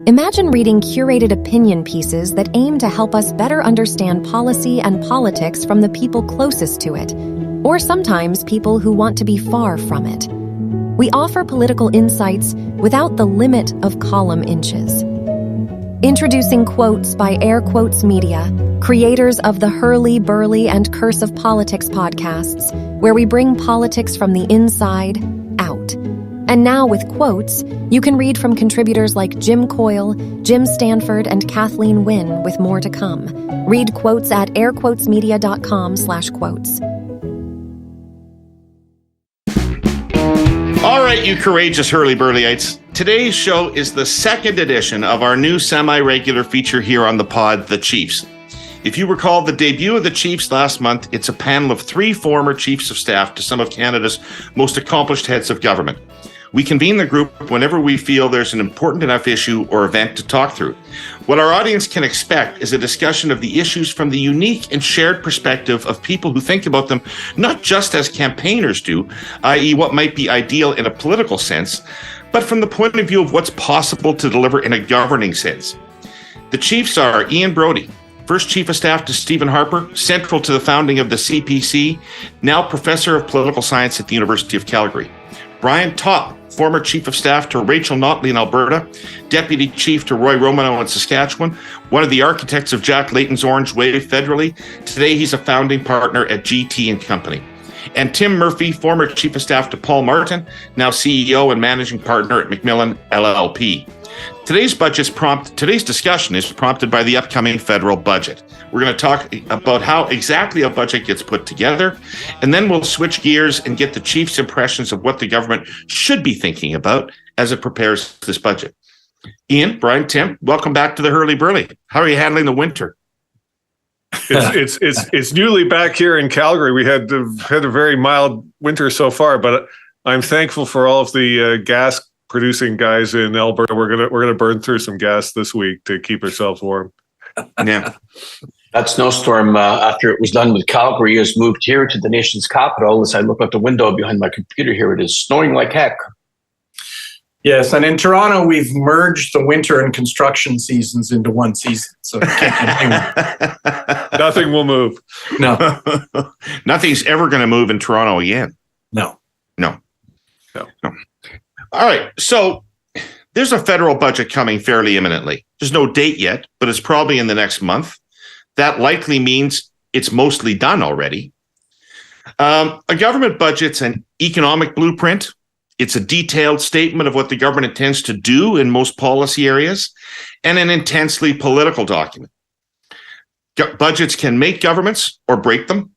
Imagine reading curated opinion pieces that aim to help us better understand policy and politics from the people closest to it, or sometimes people who want to be far from it. We offer political insights without the limit of column inches. Introducing Quotes by Air Quotes Media, creators of the Herle Burly and Curse of Politics podcasts, where we bring politics from the inside out. And now with Quotes, you can read from contributors like Jim Coyle, Jim Stanford, and Kathleen Wynne, with more to come. Read Quotes at airquotesmedia.com/quotes. All right, you courageous Herle Burlyites. Today's show is the second edition of our new semi-regular feature here on the pod, The Chiefs. If you recall the debut of the Chiefs last month, it's a panel of 3 former chiefs of staff to some of Canada's most accomplished heads of government. We convene the group whenever we feel there's an important enough issue or event to talk through. What our audience can expect is a discussion of the issues from the unique and shared perspective of people who think about them not just as campaigners do, i.e. what might be ideal in a political sense, but from the point of view of what's possible to deliver in a governing sense. The Chiefs are Ian Brodie, first Chief of Staff to Stephen Harper, central to the founding of the CPC, now Professor of Political Science at the University of Calgary. Brian Topp, former Chief of Staff to Rachel Notley in Alberta, Deputy Chief to Roy Romanow in Saskatchewan, one of the architects of Jack Layton's Orange Wave federally. Today, he's a founding partner at GT&co. And Tim Murphy, former Chief of Staff to Paul Martin, now CEO and Managing Partner at McMillan LLP. Today's discussion is prompted by the upcoming federal budget. We're going to talk about how exactly a budget gets put together, and then we'll switch gears and get the Chief's impressions of what the government should be thinking about as it prepares this budget. Ian, Brian, Tim, welcome back to the Herle Burly. How are you handling the winter? It's newly back here in Calgary. We had a very mild winter so far, but I'm thankful for all of the gas producing guys in Alberta. We're gonna burn through some gas this week to keep ourselves warm. Yeah. That snowstorm, after it was done with Calgary, has moved here to the nation's capital. As I look out the window behind my computer here, it is snowing like heck. Yes, and in Toronto, we've merged the winter and construction seasons into one season. So it can't continue. Nothing will move. No. Nothing's ever going to move in Toronto again. No. All right, so there's a federal budget coming fairly imminently. There's no date yet, but it's probably in the next month. That likely means it's mostly done already. A government budget's an economic blueprint. It's a detailed statement of what the government intends to do in most policy areas, and an intensely political document. Budgets can make governments or break them.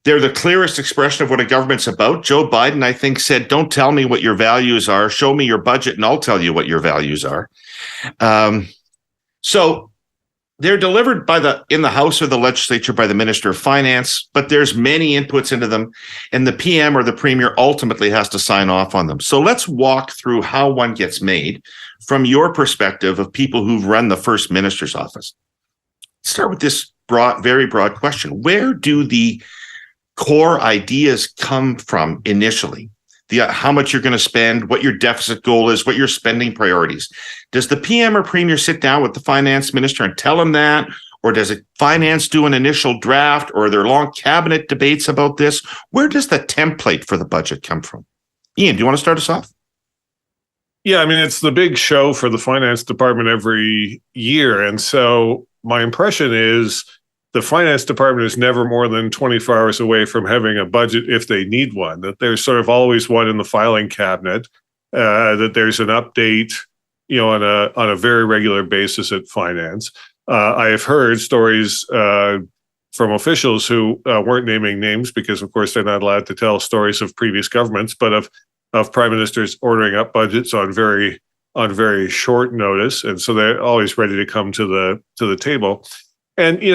They're the clearest expression of what a government's about. Joe Biden, I think, said, "Don't tell me what your values are. Show me your budget and I'll tell you what your values are." So they're delivered in the House or the legislature by the Minister of Finance, but there's many inputs into them, and the PM or the Premier ultimately has to sign off on them. So let's walk through how one gets made from your perspective of people who've run the First Minister's office. Start with this very broad question. Where do the core ideas come from initially? How much you're going to spend, what your deficit goal is, what your spending priorities. Does the PM or Premier sit down with the finance minister and tell him that? Or does finance do an initial draft? Or are there long cabinet debates about this? Where does the template for the budget come from? Ian, do you want to start us off? Yeah, I mean, it's the big show for the finance department every year. And so my impression is the finance department is never more than 24 hours away from having a budget if they need one, that there's sort of always one in the filing cabinet, that there's an update, on a very regular basis at finance. I have heard stories from officials who weren't naming names because, of course, they're not allowed to tell stories of previous governments, but of prime ministers ordering up budgets on very short notice, and so they're always ready to come to the table. And you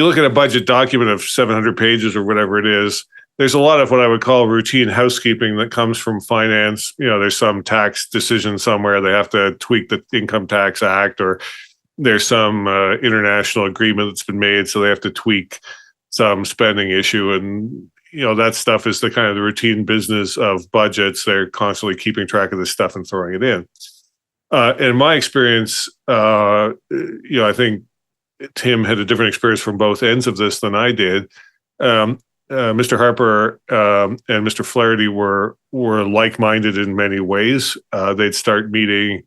look at a budget document of 700 pages or whatever it is, there's a lot of what I would call routine housekeeping that comes from finance. There's some tax decision somewhere. They have to tweak the Income Tax Act, or there's some international agreement that's been made, so they have to tweak some spending issue. And, that stuff is the kind of the routine business of budgets. They're constantly keeping track of this stuff and throwing it in. In my experience, I think Tim had a different experience from both ends of this than I did. Mr. Harper and Mr. Flaherty were like-minded in many ways. They'd start meeting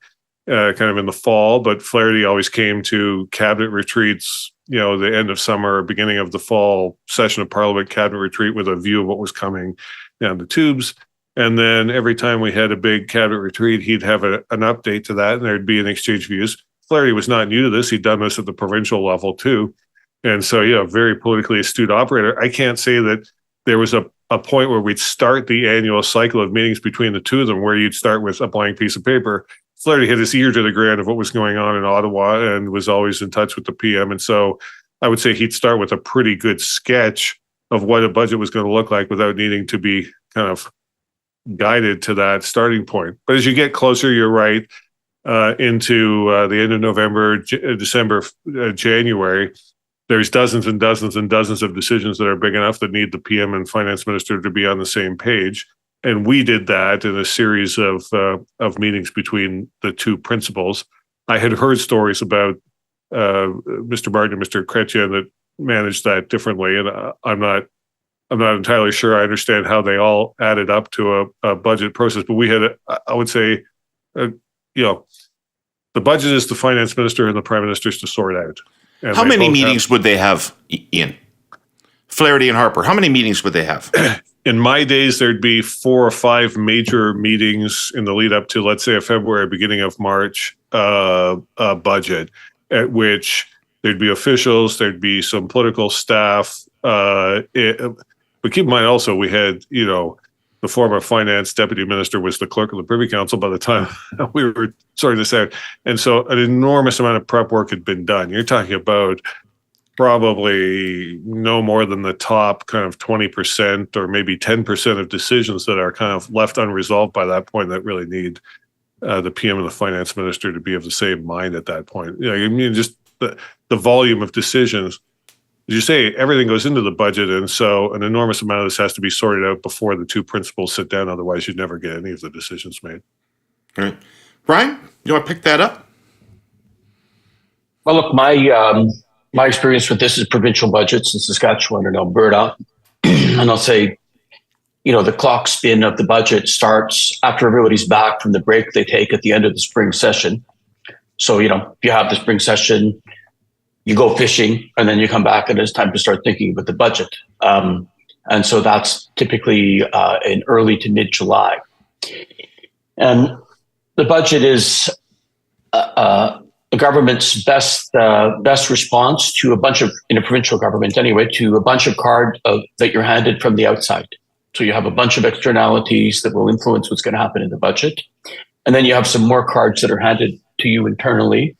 kind of in the fall, but Flaherty always came to cabinet retreats, the end of summer, beginning of the fall session of Parliament cabinet retreat with a view of what was coming down the tubes. And then every time we had a big cabinet retreat, he'd have an update to that, and there'd be an exchange of views. Flaherty was not new to this. He'd done this at the provincial level too. And so, very politically astute operator. I can't say that there was a point where we'd start the annual cycle of meetings between the two of them where you'd start with a blank piece of paper. Flaherty had his ear to the ground of what was going on in Ottawa and was always in touch with the PM. And so I would say he'd start with a pretty good sketch of what a budget was going to look like without needing to be kind of guided to that starting point. But as you get closer, you're right, into the end of November, December, January, there's dozens and dozens and dozens of decisions that are big enough that need the PM and finance minister to be on the same page. And we did that in a series of meetings between the two principals. I had heard stories about Mr. Martin and Mr. Chrétien that managed that differently, and I'm not entirely sure I understand how they all added up to a budget process. But we had, I would say, the budget is the finance minister and the prime minister's to sort out. And how many meetings would they have, Ian? Flaherty and Harper, how many meetings would they have? In my days, there'd be 4 or 5 major meetings in the lead up to, let's say, a February, beginning of March budget, at which there'd be officials, there'd be some political staff. But keep in mind also, we had, the former finance deputy minister was the clerk of the Privy Council by the time we were sorting this out. And so an enormous amount of prep work had been done. You're talking about probably no more than the top kind of 20% or maybe 10% of decisions that are kind of left unresolved by that point that really need the PM and the finance minister to be of the same mind at that point. Just the volume of decisions. As you say, everything goes into the budget, and so an enormous amount of this has to be sorted out before the two principals sit down. Otherwise, you'd never get any of the decisions made. All right. Brian, you want to pick that up? Well, look, my experience with this is provincial budgets in Saskatchewan and Alberta. And I'll say, the clock spin of the budget starts after everybody's back from the break they take at the end of the spring session. So, if you have the spring session, you go fishing, and then you come back and it's time to start thinking about the budget. And so that's typically in early to mid-July. And the budget is the government's best response to a bunch of, in a provincial government anyway, to a bunch of cards that you're handed from the outside. So you have a bunch of externalities that will influence what's going to happen in the budget. And then you have some more cards that are handed to you internally,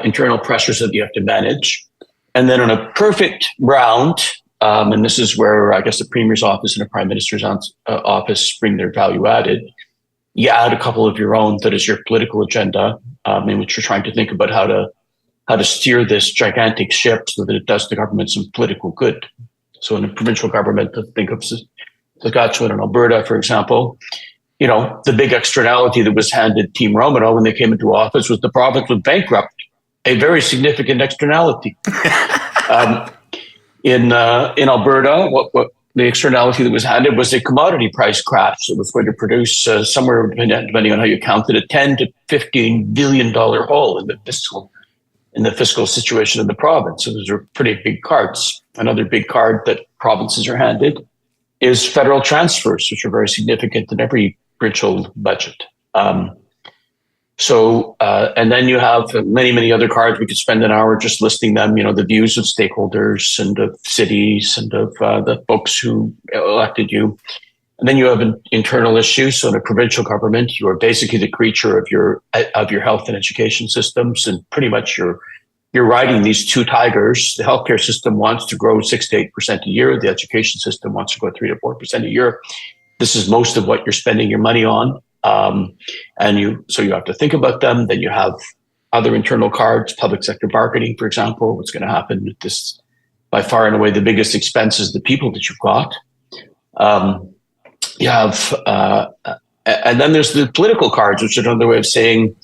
internal pressures that you have to manage. And then on a perfect round, and this is where I guess the Premier's office and the Prime Minister's office bring their value added, you add a couple of your own that is your political agenda, in which you're trying to think about how to steer this gigantic ship so that it does the government some political good. So in a provincial government, think of Saskatchewan and Alberta, for example, the big externality that was handed Team Romanow when they came into office was the province was bankrupt, a very significant externality. In Alberta, what the externality that was handed was a commodity price crash that was going to produce somewhere, depending on how you count it, a $10 to $15 billion hole in the fiscal situation of the province. So those are pretty big cards. Another big card that provinces are handed is federal transfers, which are very significant in every provincial budget. And then you have many, many other cards. We could spend an hour just listing them, the views of stakeholders and of cities and of the folks who elected you. And then you have an internal issues. So in a provincial government, you are basically the creature of your health and education systems. And pretty much you're riding these two tigers. The healthcare system wants to grow 6 to 8% a year. The education system wants to grow 3 to 4% a year. This is most of what you're spending your money on. So you have to think about them. Then you have other internal cards, public sector bargaining, for example. What's going to happen with this? By far and away, the biggest expense is the people that you've got. You have And then there's the political cards, which is another way of saying,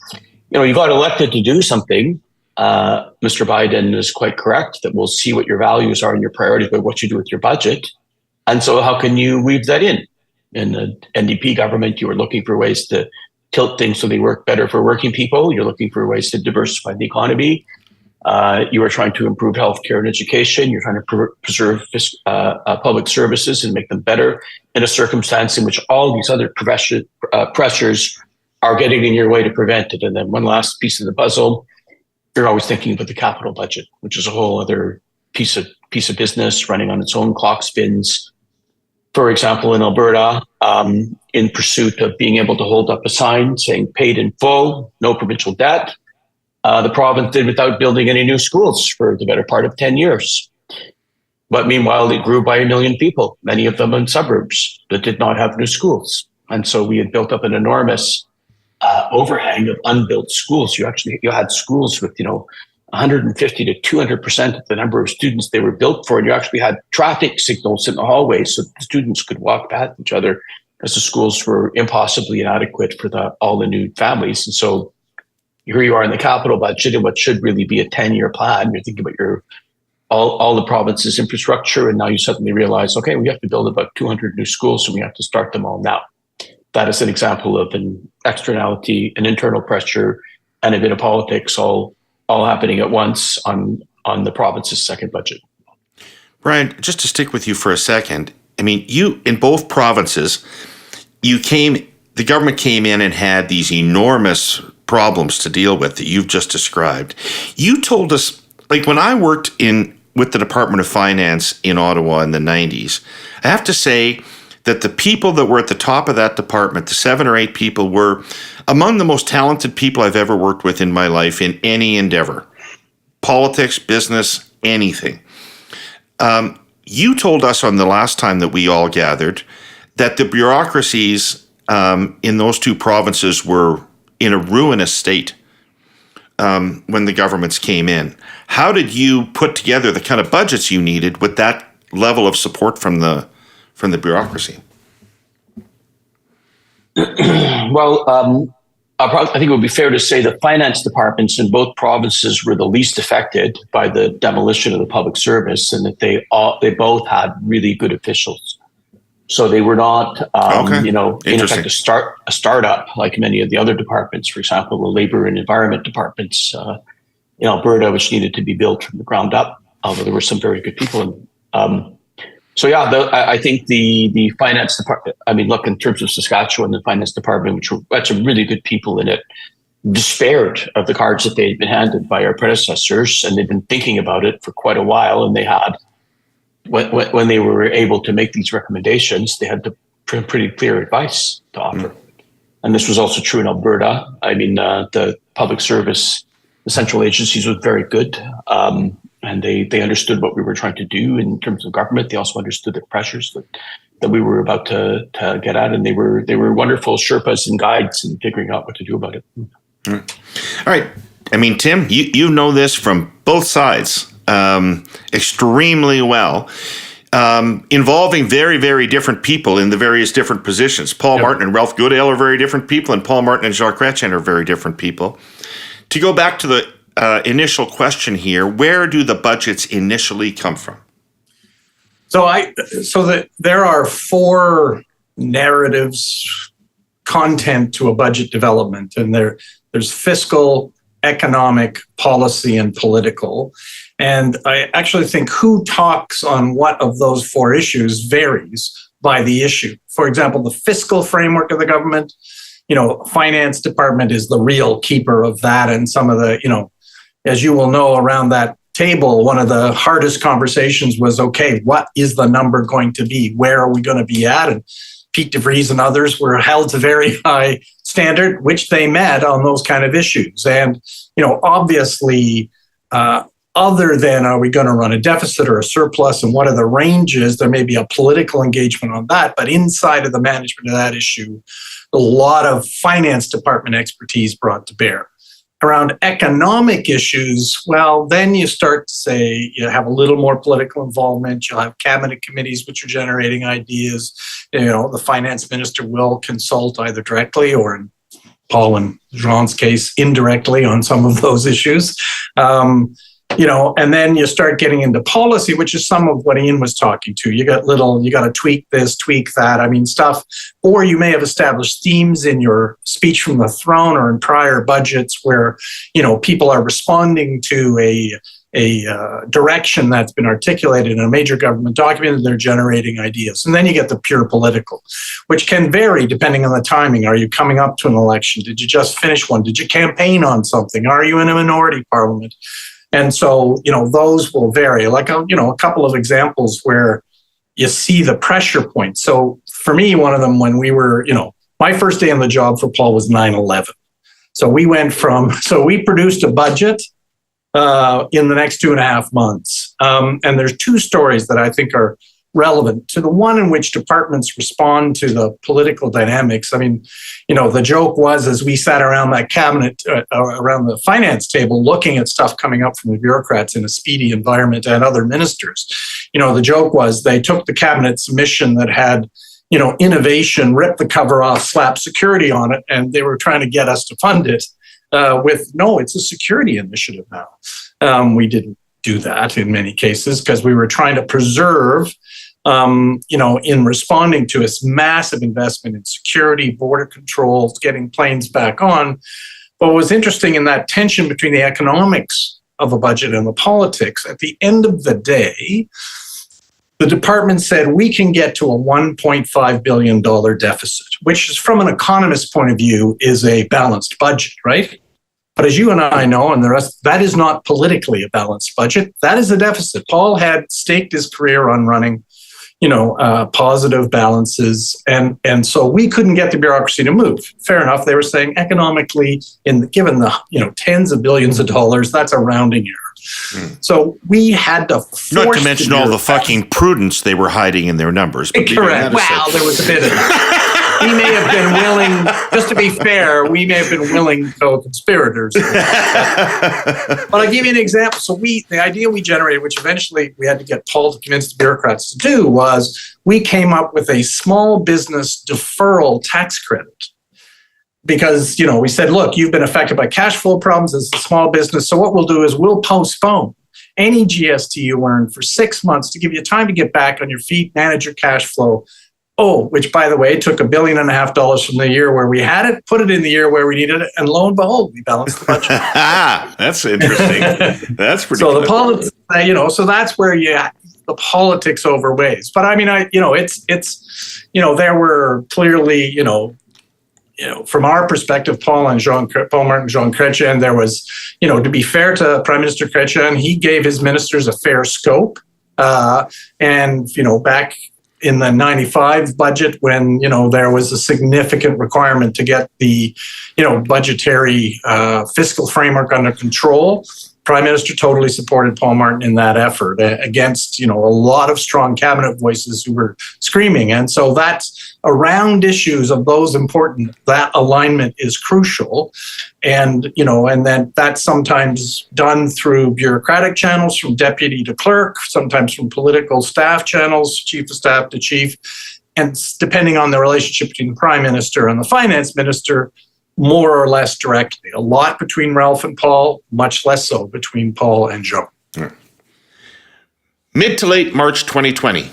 you got elected to do something. Mr. Biden is quite correct that we'll see what your values are and your priorities by what you do with your budget. And so how can you weave that in? In the NDP government, you were looking for ways to tilt things so they work better for working people. You're looking for ways to diversify the economy. You are trying to improve healthcare and education. You're trying to preserve public services and make them better in a circumstance in which all these other pressures are getting in your way to prevent it. And then one last piece of the puzzle, you're always thinking about the capital budget, which is a whole other piece of business running on its own clock spins. For example, in Alberta, in pursuit of being able to hold up a sign saying paid in full, no provincial debt, the province did without building any new schools for the better part of 10 years. But meanwhile, it grew by 1 million people, many of them in suburbs that did not have new schools. And so we had built up an enormous overhang of unbuilt schools. You had schools with, 150 to 200% of the number of students they were built for. And you actually had traffic signals in the hallways so the students could walk past each other as the schools were impossibly inadequate for all the new families. And so here you are in the capital budget and what should really be a 10-year plan. You're thinking about all the province's infrastructure. And now you suddenly realize, okay, we have to build about 200 new schools, so we have to start them all now. That is an example of an externality, an internal pressure, and a bit of politics all happening at once on the province's second budget. Brian, just to stick with you for a second, I mean, you in both provinces, the government came in and had these enormous problems to deal with that you've just described. You told us, like when I worked with the Department of Finance in Ottawa in the 90s, I have to say that the people that were at the top of that department, the 7 or 8 people, were among the most talented people I've ever worked with in my life in any endeavor. Politics, business, anything. You told us on the last time that we all gathered that the bureaucracies in those 2 provinces were in a ruinous state when the governments came in. How did you put together the kind of budgets you needed with that level of support from the bureaucracy? Well, I think it would be fair to say the finance departments in both provinces were the least affected by the demolition of the public service, and that they both had really good officials. So they were not, in effect, a startup like many of the other departments. For example, the labor and environment departments in Alberta, which needed to be built from the ground up, although there were some very good people. I think the finance department, look, in terms of Saskatchewan, the finance department, which had some really good people in it, despaired of the cards that they had been handed by our predecessors, and they'd been thinking about it for quite a while. And they had, when they were able to make these recommendations, they had pretty clear advice to offer. Mm. And this was also true in Alberta. The public service, the central agencies was very good. And they understood what we were trying to do in terms of government. They also understood the pressures that we were about to get at, and they were wonderful Sherpas and guides in figuring out what to do about it. All right. Tim, you know this from both sides extremely well, involving very, very different people in the various different positions. Paul Martin and Ralph Goodale are very different people, and Paul Martin and Jacques Chrétien are very different people. To go back to the initial question here, where do the budgets initially come from? There are 4 narratives, content to a budget development, and there's fiscal, economic, policy, and political. And I actually think who talks on what of those 4 issues varies by the issue. For example, the fiscal framework of the government, finance department is the real keeper of that, and some of the, as you will know, around that table, one of the hardest conversations was, okay, what is the number going to be? Where are we going to be at? And Pete DeVries and others were held to very high standard, which they met on those kind of issues. And, obviously, other than are we going to run a deficit or a surplus and what are the ranges, there may be a political engagement on that. But inside of the management of that issue, a lot of finance department expertise brought to bear. Around economic issues, well, then you start to say you have a little more political involvement. You'll have cabinet committees which are generating ideas. the finance minister will consult either directly or, in Paul and Jean's case, indirectly on some of those issues. And then you start getting into policy, which is some of what Ian was talking to. You got to tweak this, tweak that. Stuff. Or you may have established themes in your speech from the throne or in prior budgets where, people are responding to a direction that's been articulated in a major government document, and they're generating ideas. And then you get the pure political, which can vary depending on the timing. Are you coming up to an election? Did you just finish one? Did you campaign on something? Are you in a minority parliament? And so, those will vary. Like, a couple of examples where you see the pressure points. So for me, one of them, when we were, my first day on the job for Paul was 9/11. So we produced a budget in the next 2.5 months. And there's two stories that I think are relevant to the one in which departments respond to the political dynamics. The joke was, as we sat around that cabinet, around the finance table, looking at stuff coming up from the bureaucrats in a speedy environment and other ministers, the joke was they took the cabinet submission that had, innovation, ripped the cover off, slapped security on it, and they were trying to get us to fund it no, it's a security initiative now. We didn't do that in many cases because we were trying to preserve in responding to this massive investment in security, border controls, getting planes back on. But what was interesting in that tension between the economics of a budget and the politics, at the end of the day, the department said we can get to a $1.5 billion deficit, which is, from an economist's point of view, is a balanced budget, right? But as you and I know, and the rest, that is not politically a balanced budget. That is a deficit. Paul had staked his career on running, positive balances. And so we couldn't get the bureaucracy to move. Fair enough. They were saying economically, given the, tens of billions of dollars, that's a rounding error. So we had to force, not to mention all the fucking prudence they were hiding in their numbers. But correct. Well, there was a bit of that. We may have been willing, just to be fair, we may have been willing co-conspirators. But I'll give you an example. So the idea we generated, which eventually we had to get Paul to convince the bureaucrats to do, was we came up with a small business deferral tax credit. Because, we said, look, you've been affected by cash flow problems as a small business. So what we'll do is we'll postpone any GST you earn for 6 months to give you time to get back on your feet, manage your cash flow. Oh, which, by the way, took $1.5 billion from the year where we had it, put it in the year where we needed it, and lo and behold, we balanced the budget. That's interesting. That's pretty. So the politics, so that's where the politics overweighs. But it's there were clearly, from our perspective, Paul Martin and Jean Chrétien, there was, to be fair to Prime Minister Chrétien, he gave his ministers a fair scope, and back in the 95 budget when, there was a significant requirement to get the, budgetary fiscal framework under control. Prime Minister totally supported Paul Martin in that effort against, a lot of strong cabinet voices who were screaming. And so that's around issues of those important, that alignment is crucial. And, and then that's sometimes done through bureaucratic channels from deputy to clerk, sometimes from political staff channels, chief of staff to chief. And depending on the relationship between the Prime Minister and the Finance Minister, more or less directly. A lot between Ralph and Paul, much less so between Paul and Joe. Mid to late March 2020.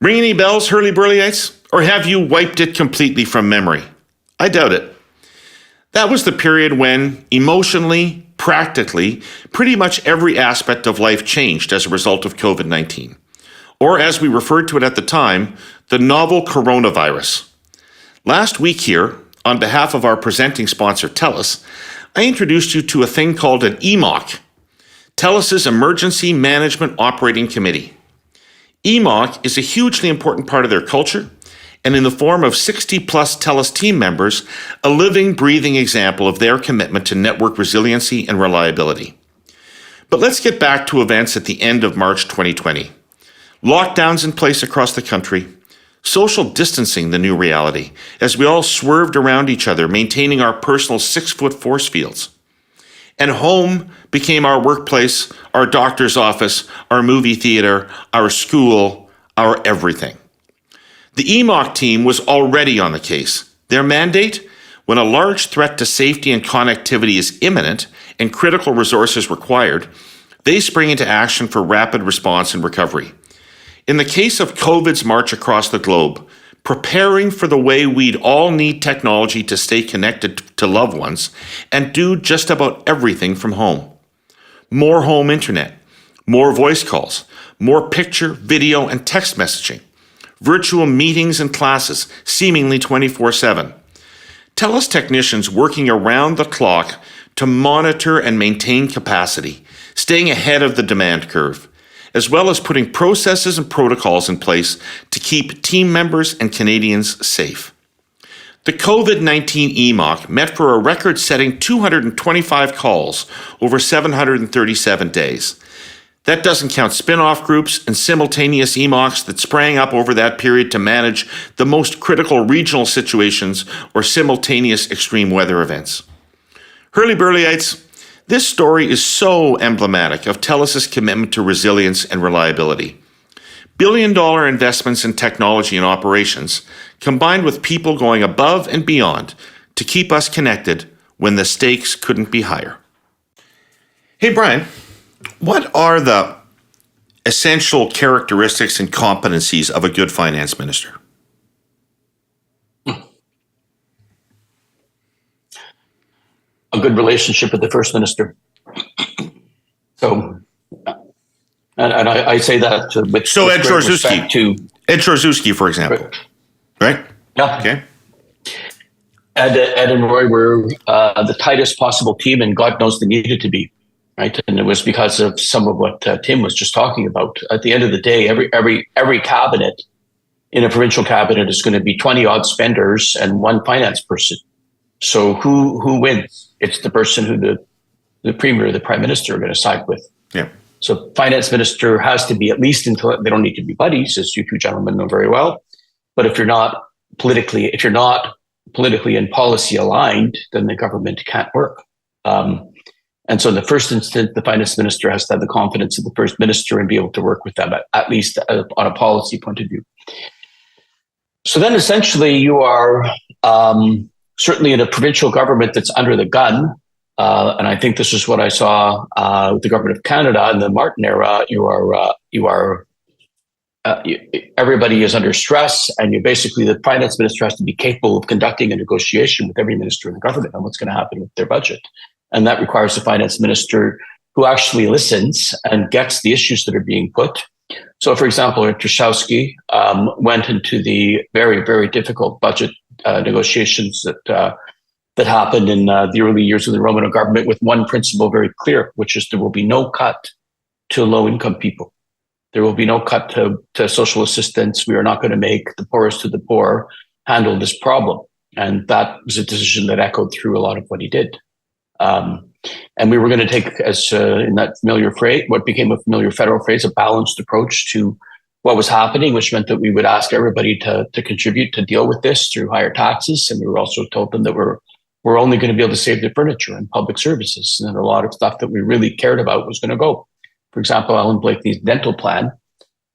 Ring any bells, Herle Burlyites? Or have you wiped it completely from memory? I doubt it. That was the period when, emotionally, practically, pretty much every aspect of life changed as a result of COVID-19. Or as we referred to it at the time, the novel coronavirus. Last week here, on behalf of our presenting sponsor, TELUS, I introduced you to a thing called an EMOC, TELUS's Emergency Management Operating Committee. EMOC is a hugely important part of their culture, and in the form of 60-plus TELUS team members, a living, breathing example of their commitment to network resiliency and reliability. But let's get back to events at the end of March 2020. Lockdowns in place across the country, social distancing the new reality, as we all swerved around each other, maintaining our personal 6-foot force fields. And home became our workplace, our doctor's office, our movie theater, our school, our everything. The EMOC team was already on the case. Their mandate? When a large threat to safety and connectivity is imminent and critical resources required, they spring into action for rapid response and recovery. In the case of COVID's march across the globe, preparing for the way we'd all need technology to stay connected to loved ones and do just about everything from home. More home internet, more voice calls, more picture, video, and text messaging, virtual meetings and classes, seemingly 24/7. TELUS technicians working around the clock to monitor and maintain capacity, staying ahead of the demand curve, as well as putting processes and protocols in place to keep team members and Canadians safe. The COVID-19 EMOC met for a record-setting 225 calls over 737 days. That doesn't count spin-off groups and simultaneous EMOCs that sprang up over that period to manage the most critical regional situations or simultaneous extreme weather events. Herle Burlyites, this story is so emblematic of TELUS's commitment to resilience and reliability. Billion-dollar investments in technology and operations, combined with people going above and beyond to keep us connected when the stakes couldn't be higher. Hey, Brian, what are the essential characteristics and competencies of a good finance minister? A good relationship with the First Minister. So, and I say that with So Ed great respect to Ed Jarzewski, for example, right? Yeah. Okay. Ed and Roy were the tightest possible team, and God knows they needed to be, right? And it was because of some of what Tim was just talking about. At the end of the day, every cabinet in a provincial cabinet is going to be 20 odd spenders and one finance person. So who wins? It's the person who the premier or the prime minister are going to side with. Yeah. So finance minister has to be, at least until they don't need to be buddies, as you two gentlemen know very well. But if you're not politically and policy aligned, then the government can't work. And so in the first instance, the finance minister has to have the confidence of the first minister and be able to work with them, at least on a policy point of view. So then essentially you are certainly in a provincial government that's under the gun. And I think this is what I saw with the government of Canada in the Martin era. Everybody is under stress, and the finance minister has to be capable of conducting a negotiation with every minister in the government on what's going to happen with their budget. And that requires a finance minister who actually listens and gets the issues that are being put. So, for example, Jarzewski went into the very, very difficult budget negotiations that happened in the early years of the Romanow government with one principle very clear, which is there will be no cut to low-income people. There will be no cut to social assistance. We are not going to make the poorest of the poor handle this problem. And that was a decision that echoed through a lot of what he did. And we were going to take, as in that familiar phrase, what became a familiar federal phrase, a balanced approach to what was happening, which meant that we would ask everybody to contribute to deal with this through higher taxes. And we were also told them that we're only going to be able to save their furniture and public services. And a lot of stuff that we really cared about was going to go. For example, Ellen Blakely's dental plan,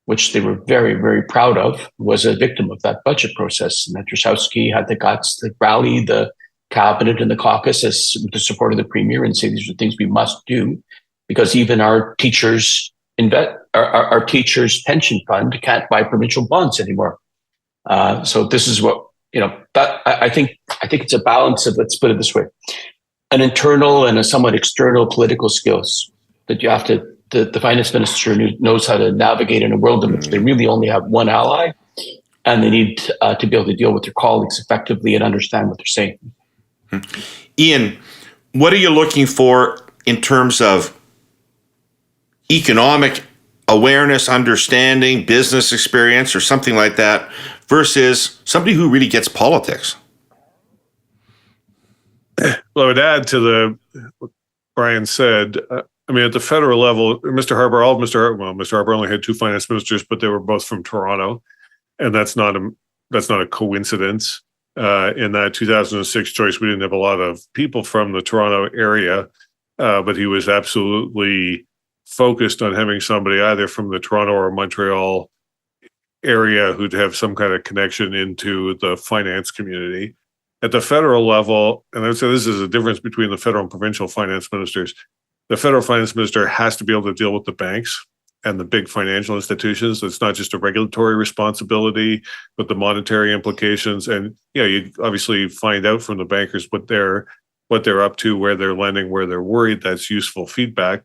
which they were very, very proud of, was a victim of that budget process. And Jarzewski had the guts to rally the cabinet and the caucus with the support of the premier and say these are things we must do, because even our teachers our teachers' pension fund can't buy provincial bonds anymore. So this is what that I think it's a balance of, let's put it this way, an internal and a somewhat external political skills that you have to. The finance minister knows how to navigate in a world in which they really only have one ally, and they need to be able to deal with their colleagues effectively and understand what they're saying. Ian, what are you looking for in terms of economic awareness, understanding, business experience, or something like that, versus somebody who really gets politics? Well, I would add to what Brian said. I mean, at the federal level, Mr. Harper only had two finance ministers, but they were both from Toronto, and that's not a coincidence. In that 2006 choice, we didn't have a lot of people from the Toronto area, but he was absolutely focused on having somebody either from the Toronto or Montreal area who'd have some kind of connection into the finance community. At the federal level, and I would say this is a difference between the federal and provincial finance ministers, the federal finance minister has to be able to deal with the banks and the big financial institutions. It's not just a regulatory responsibility, but the monetary implications. And you obviously find out from the bankers what they're up to, where they're lending, where they're worried. That's useful feedback.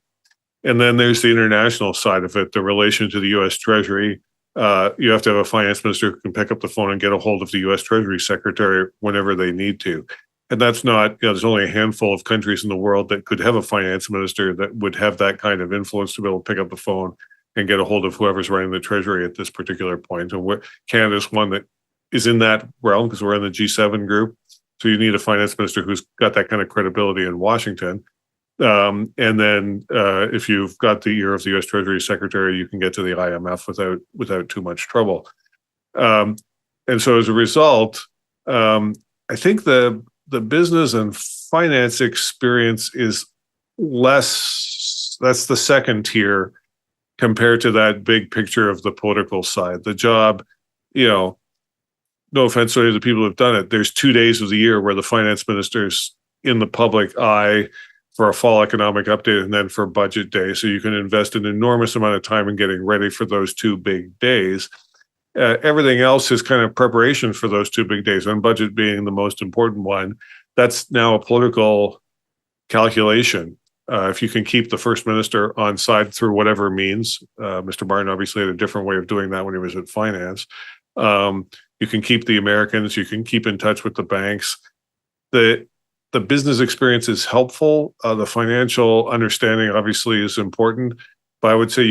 And then there's the international side of it, the relation to the U.S. Treasury. You have to have a finance minister who can pick up the phone and get a hold of the U.S. Treasury Secretary whenever they need to. And that's not, there's only a handful of countries in the world that could have a finance minister that would have that kind of influence to be able to pick up the phone and get a hold of whoever's running the Treasury at this particular point. And Canada's one that is in that realm because we're in the G7 group. So you need a finance minister who's got that kind of credibility in Washington. And then if you've got the ear of the U.S. Treasury Secretary, you can get to the IMF without too much trouble. And so as a result, I think the business and finance experience is less, that's the second tier compared to that big picture of the political side. The job, no offense to any of the people who've done it, there's 2 days of the year where the finance minister's in the public eye for a fall economic update and then for budget day. So you can invest an enormous amount of time in getting ready for those 2 big days. Everything else is kind of preparation for those 2 big days, and budget being the most important one. That's now a political calculation. If you can keep the first minister on side through whatever means, Mr. Martin obviously had a different way of doing that when he was at finance. You can keep the Americans, you can keep in touch with the banks. The business experience is helpful. The financial understanding obviously is important, but I would say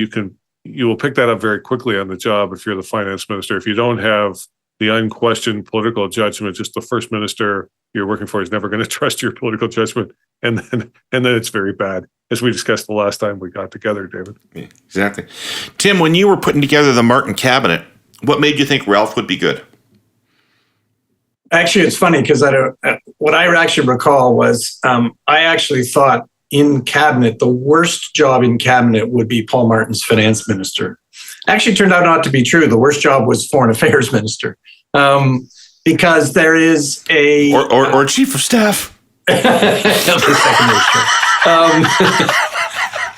you will pick that up very quickly on the job if you're the finance minister. If you don't have the unquestioned political judgment, just the first minister you're working for is never going to trust your political judgment, and then it's very bad, as we discussed the last time we got together, David. Yeah, exactly. Tim, when you were putting together the Martin cabinet, what made you think Ralph would be good? Actually, it's funny because what I actually recall was I actually thought in cabinet, the worst job in cabinet would be Paul Martin's finance minister. Actually, turned out not to be true. The worst job was foreign affairs minister, because there is a or chief of staff. The second most true.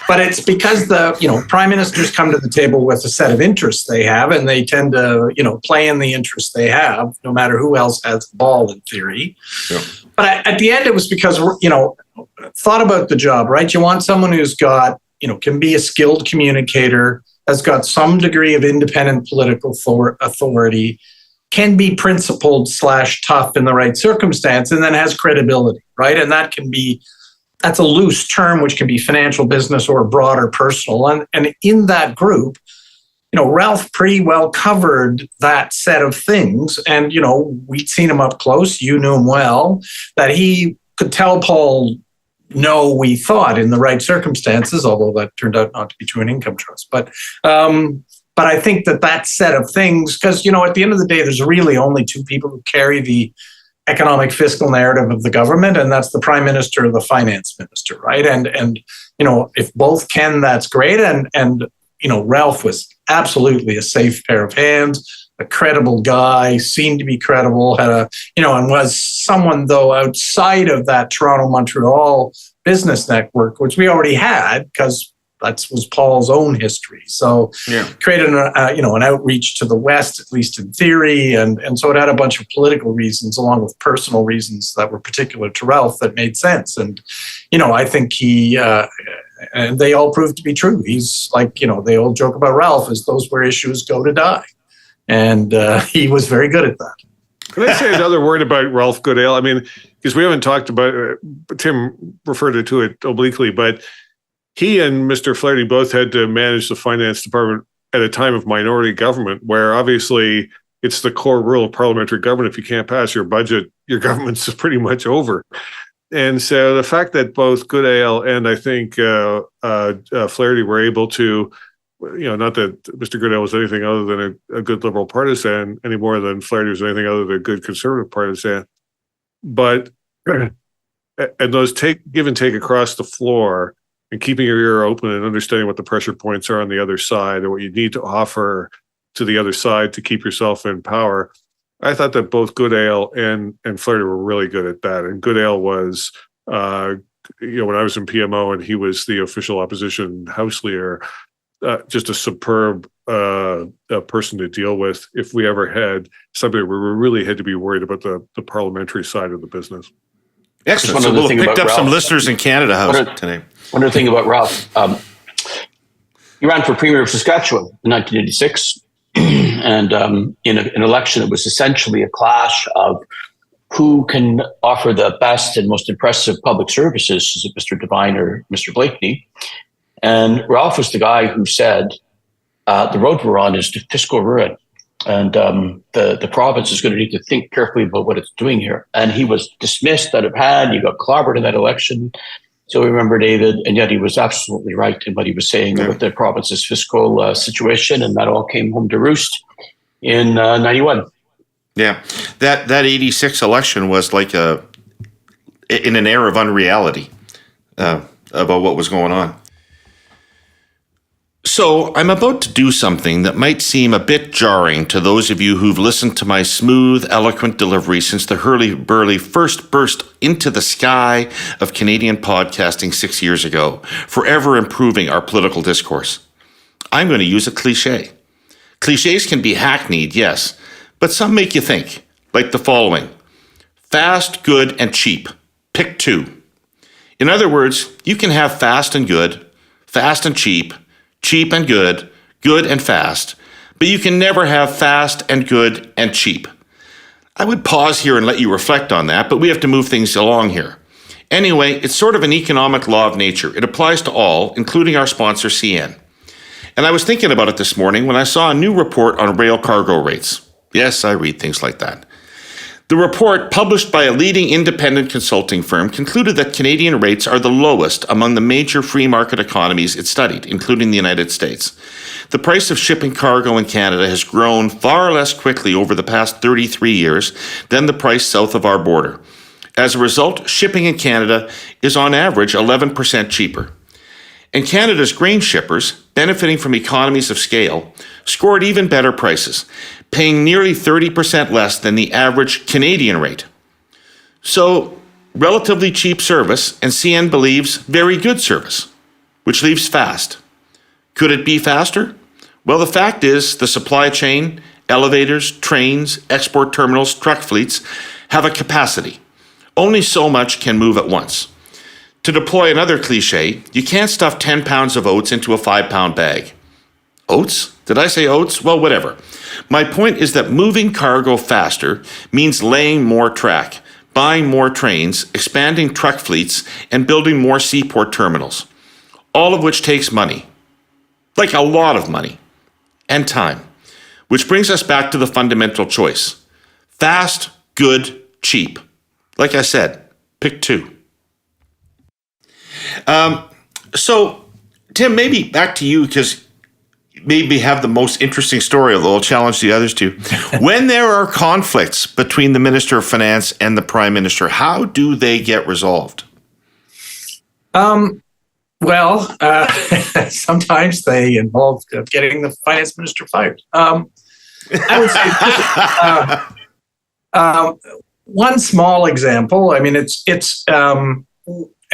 But it's because the prime ministers come to the table with a set of interests they have, and they tend to play in the interests they have, no matter who else has the ball in theory. Yeah. But at the end, it was because thought about the job, right? You want someone who's got can be a skilled communicator, has got some degree of independent political authority, can be principled / tough in the right circumstance, and then has credibility, right? And that's a loose term, which can be financial, business, or broader personal. And in that group, Ralph pretty well covered that set of things. And, we'd seen him up close. You knew him well, that he could tell Paul, no, we thought in the right circumstances, although that turned out not to be true in income trust. But I think that set of things, because, at the end of the day, there's really only 2 people who carry the economic fiscal narrative of the government, and that's the prime minister or the finance minister, right? And if both can, that's great. And Ralph was absolutely a safe pair of hands, a credible guy, seemed to be credible, had and was someone, though, outside of that Toronto-Montreal business network, which we already had because that was Paul's own history. So created an outreach to the West, at least in theory. And so it had a bunch of political reasons along with personal reasons that were particular to Ralph that made sense. And, I think and they all proved to be true. He's like, the old joke about Ralph is those where issues go to die. And he was very good at that. Can I say another word about Ralph Goodale? I mean, because we haven't talked about Tim referred to it obliquely, but he and Mr. Flaherty both had to manage the finance department at a time of minority government, where obviously it's the core rule of parliamentary government. If you can't pass your budget, your government's pretty much over. And so the fact that both Goodale and I think Flaherty were able to, not that Mr. Goodale was anything other than a good liberal partisan any more than Flaherty was anything other than a good conservative partisan, but and those give and take across the floor, and keeping your ear open and understanding what the pressure points are on the other side and what you need to offer to the other side to keep yourself in power. I thought that both Goodale and Flaherty were really good at that. And Goodale was, when I was in PMO and he was the official opposition House leader, just a superb person to deal with if we ever had something where we really had to be worried about the parliamentary side of the business. Excellent. So we'll picked up some listeners in Canada House today. One other thing about Ralph. He ran for Premier of Saskatchewan in 1986. And in an election, it was essentially a clash of who can offer the best and most impressive public services, is it Mr. Devine or Mr. Blakeney? And Ralph was the guy who said, the road we're on is to fiscal ruin. And the province is going to need to think carefully about what it's doing here. And he was dismissed out of hand. He got clobbered in that election. So we remember David, and yet he was absolutely right in what he was saying about the province's fiscal situation, and that all came home to roost in 91. Yeah, that 86 election was like in an air of unreality about what was going on. So I'm about to do something that might seem a bit jarring to those of you who've listened to my smooth, eloquent delivery since the Herle Burly first burst into the sky of Canadian podcasting 6 years ago, forever improving our political discourse. I'm going to use a cliche. Cliches can be hackneyed, yes, but some make you think, like the following. Fast, good, and cheap. Pick two. In other words, you can have fast and good, fast and cheap and good, good and fast, but you can never have fast and good and cheap. I would pause here and let you reflect on that, but we have to move things along here. Anyway, it's sort of an economic law of nature. It applies to all, including our sponsor, CN. And I was thinking about it this morning when I saw a new report on rail cargo rates. Yes, I read things like that. The report, published by a leading independent consulting firm, concluded that Canadian rates are the lowest among the major free market economies it studied, including the United States. The price of shipping cargo in Canada has grown far less quickly over the past 33 years than the price south of our border. As a result, shipping in Canada is on average 11% cheaper. And Canada's grain shippers, benefiting from economies of scale, scored even better prices, paying nearly 30% less than the average Canadian rate. So, relatively cheap service, and CN believes very good service, which leaves fast. Could it be faster? Well, the fact is the supply chain, elevators, trains, export terminals, truck fleets have a capacity. Only so much can move at once. To deploy another cliche, you can't stuff 10 pounds of oats into a 5-pound bag. Oats? Did I say oats? Well, whatever. My point is that moving cargo faster means laying more track, buying more trains, expanding truck fleets, and building more seaport terminals. All of which takes money. Like a lot of money. And time. Which brings us back to the fundamental choice. Fast, good, cheap. Like I said, pick two. So, Tim, maybe back to you, because maybe have the most interesting story, although I'll challenge the others to. When there are conflicts between the Minister of Finance and the Prime Minister, how do they get resolved? Sometimes they involve getting the Finance Minister fired. I would say one small example. I mean, it's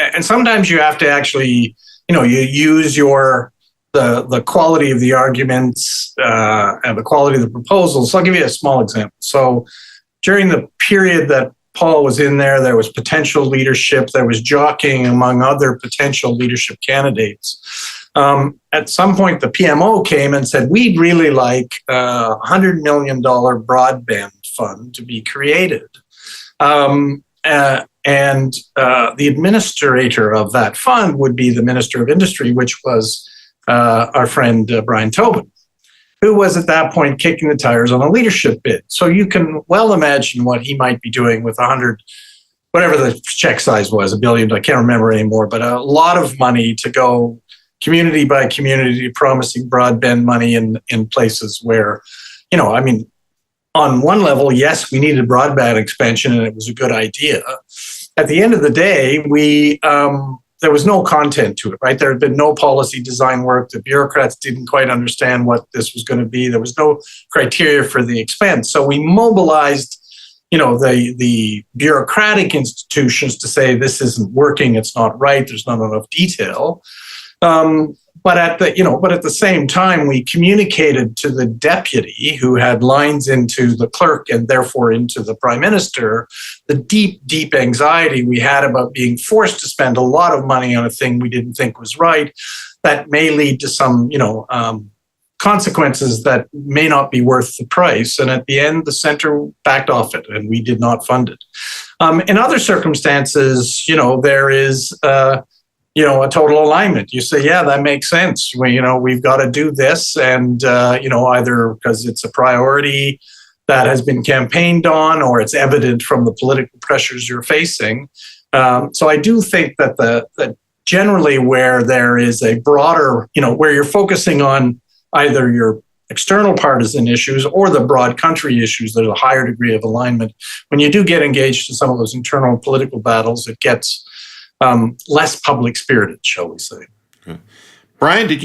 and sometimes you have to actually, you use the quality of the arguments and the quality of the proposals. So I'll give you a small example. So during the period that Paul was in there was potential leadership. There was jockeying among other potential leadership candidates. At some point, the PMO came and said, we'd really like a $100 million broadband fund to be created. And the administrator of that fund would be the Minister of Industry, which was our friend Brian Tobin, who was at that point kicking the tires on a leadership bid. So you can well imagine what he might be doing with 100, whatever the check size was, $1 billion, I can't remember anymore, but a lot of money to go community by community, promising broadband money in places where, on one level, yes, we needed broadband expansion and it was a good idea. At the end of the day, we there was no content to it, right? There had been no policy design work. The bureaucrats didn't quite understand what this was going to be. There was no criteria for the expense. So we mobilized, the bureaucratic institutions to say this isn't working, it's not right, there's not enough detail. But at the same time, we communicated to the deputy, who had lines into the clerk and therefore into the prime minister, the deep, deep anxiety we had about being forced to spend a lot of money on a thing we didn't think was right, that may lead to some, consequences that may not be worth the price. And at the end, the centre backed off it, and we did not fund it. In other circumstances, there is a total alignment. You say, yeah, that makes sense. We've got to do this, and either because it's a priority that has been campaigned on, or it's evident from the political pressures you're facing. So I do think that generally where there is a broader, where you're focusing on either your external partisan issues or the broad country issues, there's a higher degree of alignment. When you do get engaged in some of those internal political battles, it gets less public spirited, shall we say. Okay. Brian, were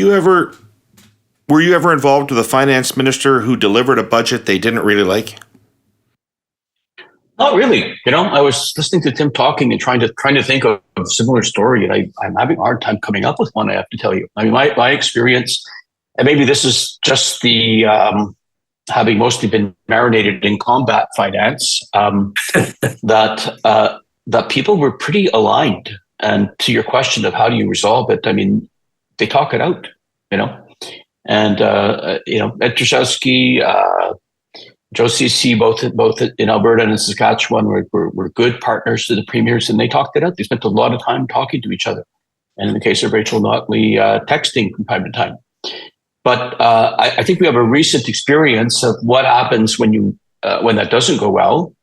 you ever involved with a finance minister who delivered a budget they didn't really like? Not really. I was listening to Tim talking and trying to think of a similar story, and I'm having a hard time coming up with one, I have to tell you. I mean, my experience, and maybe this is just the having mostly been marinated in combat finance, that people were pretty aligned. And to your question of how do you resolve it, I mean, they talk it out, and Ed Trzewski, Joe CC, both in Alberta and in Saskatchewan were good partners to the premiers, and they talked it out. They spent a lot of time talking to each other, and in the case of Rachel Notley, texting from time to time. But I think we have a recent experience of what happens when that doesn't go well.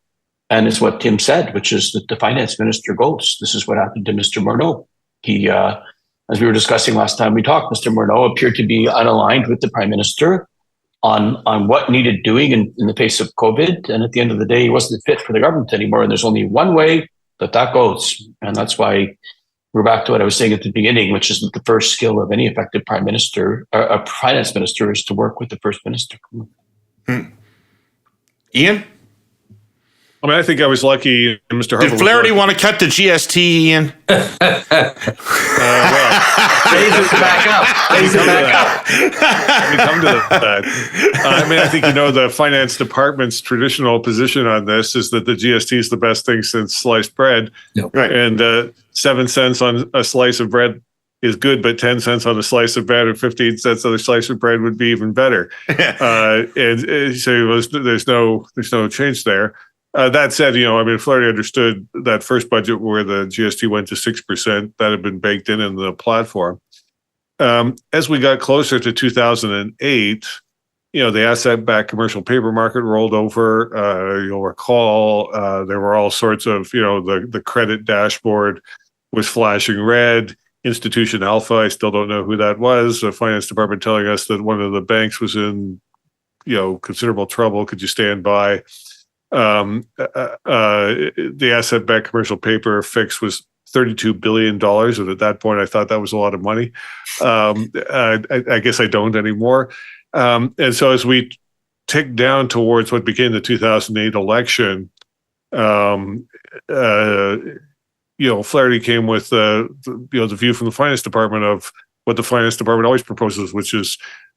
And it's what Tim said, which is that the finance minister goes. This is what happened to Mr. Morneau. He, as we were discussing last time we talked, Mr. Morneau appeared to be unaligned with the prime minister on what needed doing in the face of COVID. And at the end of the day, he wasn't fit for the government anymore. And there's only one way that goes. And that's why we're back to what I was saying at the beginning, which is that the first skill of any effective prime minister, a finance minister, is to work with the first minister. Ian? I mean, I think I was lucky. Mr. Harper. Did Flaherty want to cut the GST, Ian? Raise it back up. Raise it back up. Let me come to that. I mean, I think, the finance department's traditional position on this is that the GST is the best thing since sliced bread. Yep. Right. And 7 cents on a slice of bread is good, but 10 cents on a slice of bread or 15 cents on a slice of bread would be even better. And so there's no change there. That said, Flaherty understood that first budget where the GST went to 6%, that had been baked in the platform. As we got closer to 2008, the asset-backed commercial paper market rolled over. You'll recall there were all sorts of, the credit dashboard was flashing red. Institution Alpha, I still don't know who that was. The finance department telling us that one of the banks was in, considerable trouble. Could you stand by? The asset-backed commercial paper fix was $32 billion. And at that point, I thought that was a lot of money. I guess I don't anymore. And so as we tick down towards what became the 2008 election, Flaherty came with the view from the finance department of what the finance department always proposes, which is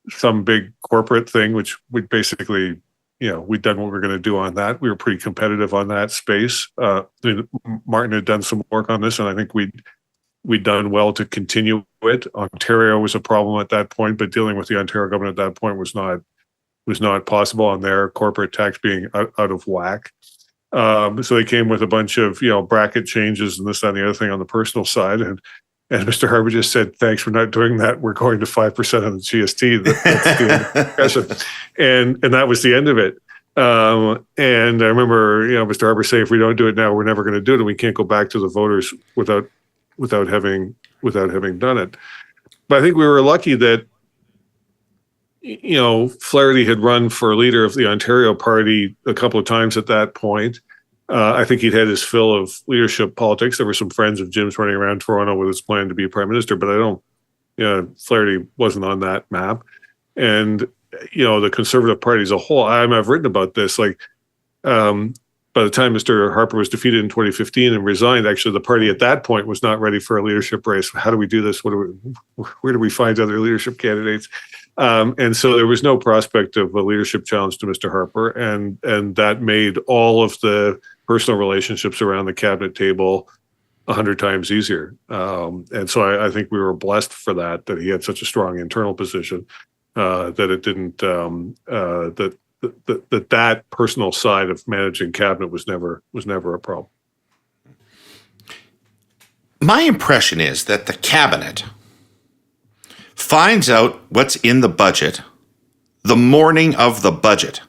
some big corporate thing, which we basically, we'd done what we were going to do on that. We were pretty competitive on that space. Martin had done some work on this, and I think we'd done well to continue it. Ontario was a problem at that point, but dealing with the Ontario government at that point was not possible on their corporate tax being out of whack. So they came with a bunch of bracket changes and this, that, and the other thing on the personal side, and Mr. Harper just said, "Thanks for not doing that. We're going to 5% on the GST." That's the discussion, and that was the end of it. And I remember, Mr. Harper saying, "If we don't do it now, we're never going to do it, and we can't go back to the voters without having done it." But I think we were lucky that Flaherty had run for leader of the Ontario Party a couple of times at that point. I think he'd had his fill of leadership politics. There were some friends of Jim's running around Toronto with his plan to be prime minister, but Flaherty wasn't on that map. And, the Conservative Party as a whole, I've written about this, by the time Mr. Harper was defeated in 2015 and resigned, actually the party at that point was not ready for a leadership race. How do we do this? Where do we find other leadership candidates? And so there was no prospect of a leadership challenge to Mr. Harper, and that made all of the personal relationships around the cabinet table 100 times easier. And so I think we were blessed for that he had such a strong internal position, that it didn't that personal side of managing cabinet was never a problem. My impression is that the cabinet finds out what's in the budget the morning of the budget,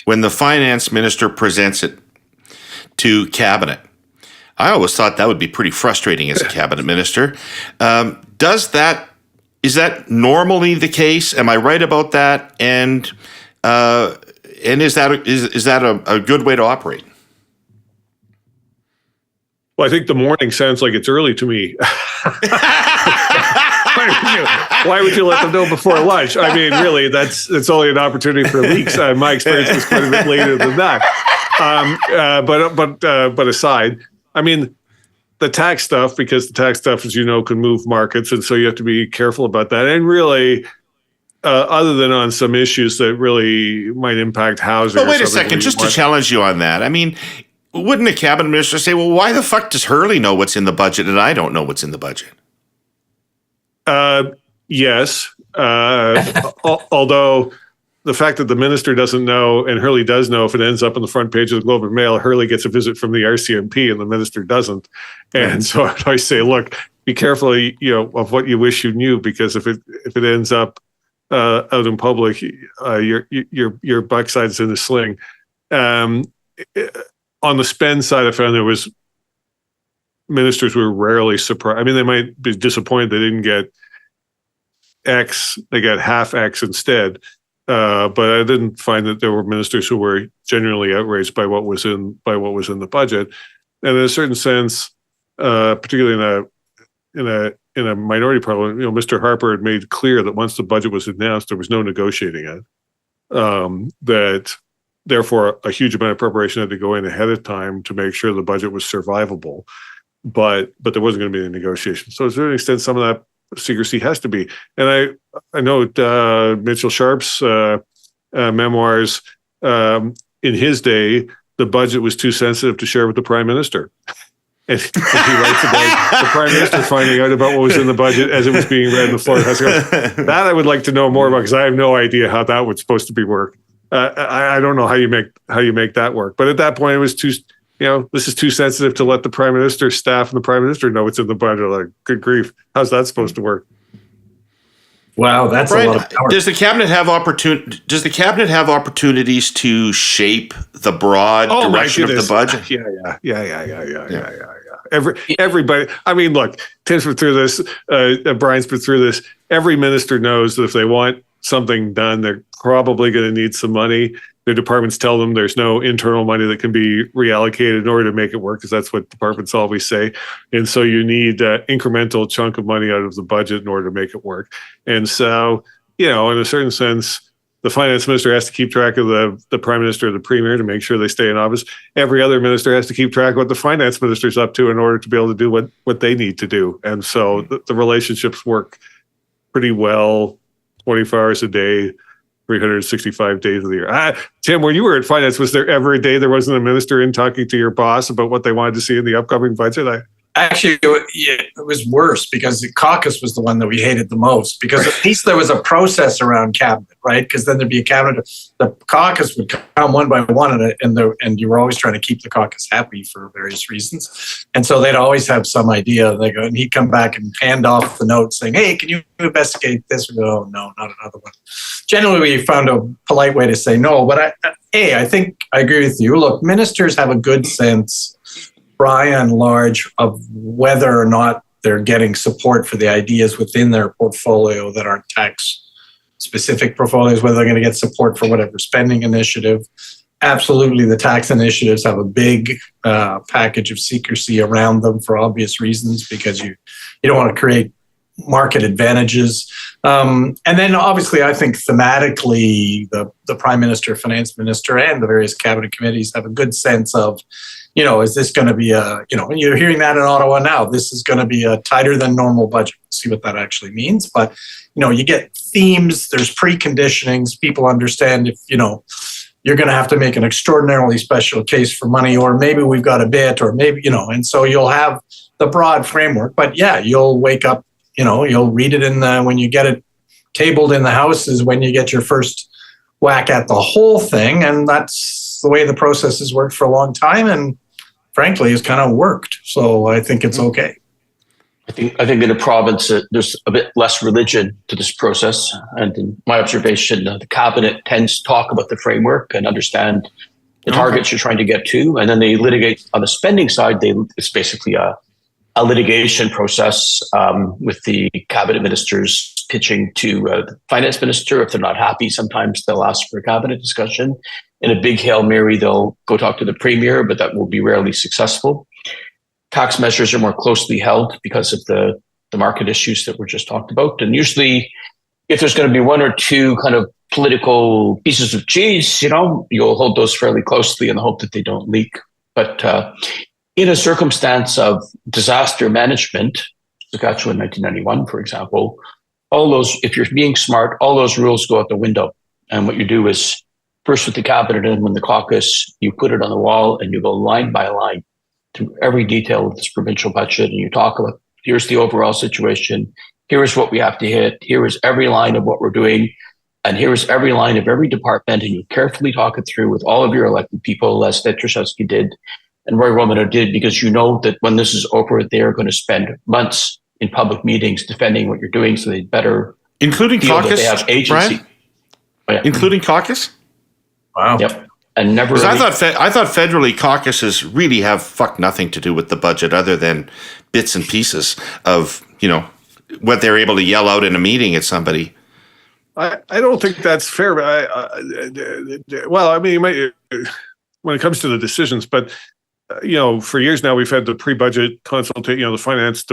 when the finance minister presents it to cabinet. I always thought that would be pretty frustrating as a cabinet minister. Is that normally the case? Am I right about that? And is that a good way to operate? Well, I think the morning sounds like it's early to me. Why would you let them know before lunch? I mean, really, it's only an opportunity for leaks. My experience was quite a bit later than that. But aside, I mean, the tax stuff, because the tax stuff, as you know, can move markets, and so you have to be careful about that. And really, other than on some issues that really might impact housing. But wait a second, just to challenge you on that. I mean, wouldn't a cabinet minister say, well, why the fuck does Herle know what's in the budget and I don't know what's in the budget? Yes. Although the fact that the minister doesn't know and Herle does know, if it ends up on the front page of the Globe and Mail, Herle gets a visit from the RCMP and the minister doesn't. And so I say, look, be careful, of what you wish you knew, because if it ends up out in public, your backside's in a sling. On the spend side, I found there was ministers were rarely surprised. I mean, they might be disappointed they didn't get X; they got half X instead. But I didn't find that there were ministers who were genuinely outraged by what was in the budget. And in a certain sense, particularly in a minority parliament, Mr. Harper had made clear that once the budget was announced, there was no negotiating it. That therefore a huge amount of preparation had to go in ahead of time to make sure the budget was survivable. But there wasn't going to be any negotiation. So to a certain extent, some of that secrecy has to be. And I know Mitchell Sharp's memoirs, in his day, the budget was too sensitive to share with the prime minister. And he writes about the prime minister finding out about what was in the budget as it was being read in the floor. That I would like to know more about, because I have no idea how that was supposed to be worked. I don't know how you make that work. But at that point, it was too. This is too sensitive to let the prime minister's staff and the prime minister know what's in the budget. Like, good grief, how's that supposed to work? Wow, that's a lot of power. Does the cabinet have opportunities to shape the broad direction of the budget? Yeah. Everybody. I mean, look, Tim's been through this. Brian's been through this. Every minister knows that if they want something done, they're probably going to need some money. Their departments tell them there's no internal money that can be reallocated in order to make it work, because that's what departments always say. And so you need an incremental chunk of money out of the budget in order to make it work. And so, in a certain sense, the finance minister has to keep track of the prime minister or the premier to make sure they stay in office. Every other minister has to keep track of what the finance minister's up to in order to be able to do what they need to do. And so the relationships work pretty well, 24 hours a day, 365 days of the year. Tim, when you were at finance, was there ever a day there wasn't a minister in talking to your boss about what they wanted to see in the upcoming budget? Actually, it was worse, because the caucus was the one that we hated the most, because at least there was a process around cabinet, right? Because then there'd be a cabinet. The caucus would come one by one, and you were always trying to keep the caucus happy for various reasons. And so they'd always have some idea. And he'd come back and hand off the note saying, "Hey, can you investigate this?" We go, "Oh, no, not another one." Generally, we found a polite way to say no. But I think I agree with you. Look, ministers have a good sense, by and large, of whether or not they're getting support for the ideas within their portfolio that aren't tax-specific portfolios, whether they're going to get support for whatever spending initiative. absolutely, the tax initiatives have a big package of secrecy around them for obvious reasons, because you don't want to create market advantages. And then obviously, I think thematically, the Prime Minister, Finance Minister, and the various cabinet committees have a good sense of, is this going to be and you're hearing that in Ottawa now, this is going to be a tighter than normal budget. We'll see what that actually means. But, you get themes, there's preconditionings, people understand if, you're going to have to make an extraordinarily special case for money, or maybe we've got a bit, or maybe, and so you'll have the broad framework. But yeah, you'll wake up, you'll read it when you get it tabled in the House is when you get your first whack at the whole thing. And that's the way the process has worked for a long time. And frankly, it's kind of worked. So I think it's okay. I think in the province, there's a bit less religion to this process. And in my observation, the cabinet tends to talk about the framework and understand the targets you're trying to get to. And then they litigate on the spending side. It's basically a litigation process with the cabinet ministers pitching to the finance minister. If they're not happy, sometimes they'll ask for a cabinet discussion. In a big Hail Mary, they'll go talk to the premier, but that will be rarely successful. Tax measures are more closely held because of the market issues that were just talked about. And usually, if there's going to be one or two kind of political pieces of cheese, you'll hold those fairly closely in the hope that they don't leak. But in a circumstance of disaster management, Saskatchewan 1991, for example, all those, if you're being smart, all those rules go out the window. And what you do is, first with the cabinet and when the caucus, you put it on the wall and you go line by line through every detail of this provincial budget, and you talk about, here's the overall situation, here is what we have to hit, here is every line of what we're doing, and here is every line of every department, and you carefully talk it through with all of your elected people, as Petrashevsky did, and Roy Romanow did, because you know that when this is over, they're going to spend months in public meetings defending what you're doing, so they better including feel caucus, that they have agency. Including caucus? Wow. Yep. And never. Really, I thought federally caucuses really have fuck nothing to do with the budget, other than bits and pieces of what they're able to yell out in a meeting at somebody. I don't think that's fair. But you might, when it comes to the decisions, but for years now we've had the pre-budget consultation. The finance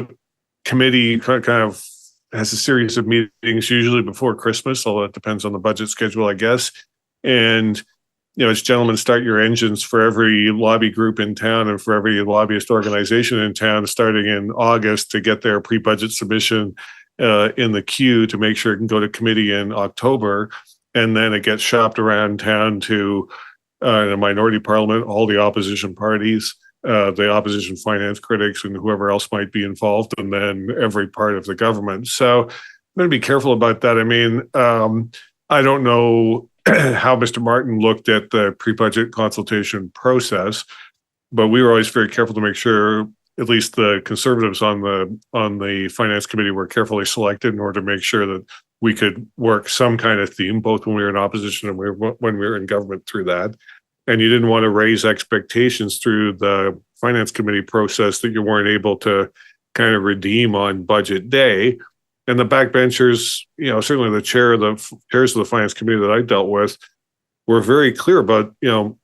committee kind of has a series of meetings usually before Christmas, although it depends on the budget schedule, I guess. And it's gentlemen, start your engines for every lobby group in town and for every lobbyist organization in town, starting in August, to get their pre-budget submission in the queue to make sure it can go to committee in October. And then it gets shopped around town to the minority parliament, all the opposition parties, the opposition finance critics, and whoever else might be involved, and then every part of the government. So I'm going to be careful about that. I mean, I don't know how Mr. Martin looked at the pre-budget consultation process, but we were always very careful to make sure at least the Conservatives on the Finance Committee were carefully selected in order to make sure that we could work some kind of theme, both when we were in opposition and when we were in government, through that. And you didn't want to raise expectations through the Finance Committee process that you weren't able to kind of redeem on budget day. And the backbenchers, certainly the chairs of the Finance Committee that I dealt with, were very clear about, in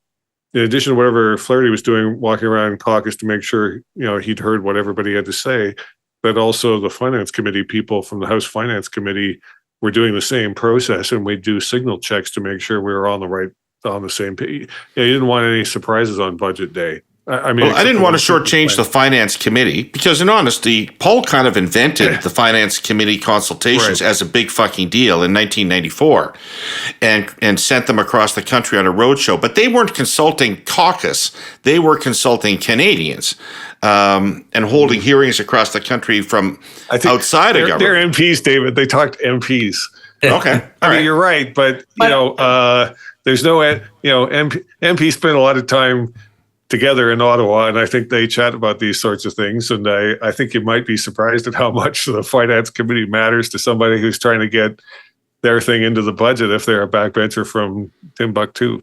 addition to whatever Flaherty was doing, walking around caucus to make sure, he'd heard what everybody had to say, but also the Finance Committee people from the House Finance Committee were doing the same process, and we'd do signal checks to make sure we were on the same page. You didn't want any surprises on budget day. I didn't want to shortchange the Finance Committee, because in honesty, Paul kind of invented the Finance Committee consultations as a big fucking deal in 1994 and sent them across the country on a roadshow. But they weren't consulting caucus. They were consulting Canadians and holding hearings across the country from outside of government. They're MPs, David. They talked MPs. Okay. All right. You're right. But, there's no, MPs spend a lot of time together in Ottawa, and I think they chat about these sorts of things. And I think you might be surprised at how much the Finance Committee matters to somebody who's trying to get their thing into the budget if they're a backbencher from Timbuktu.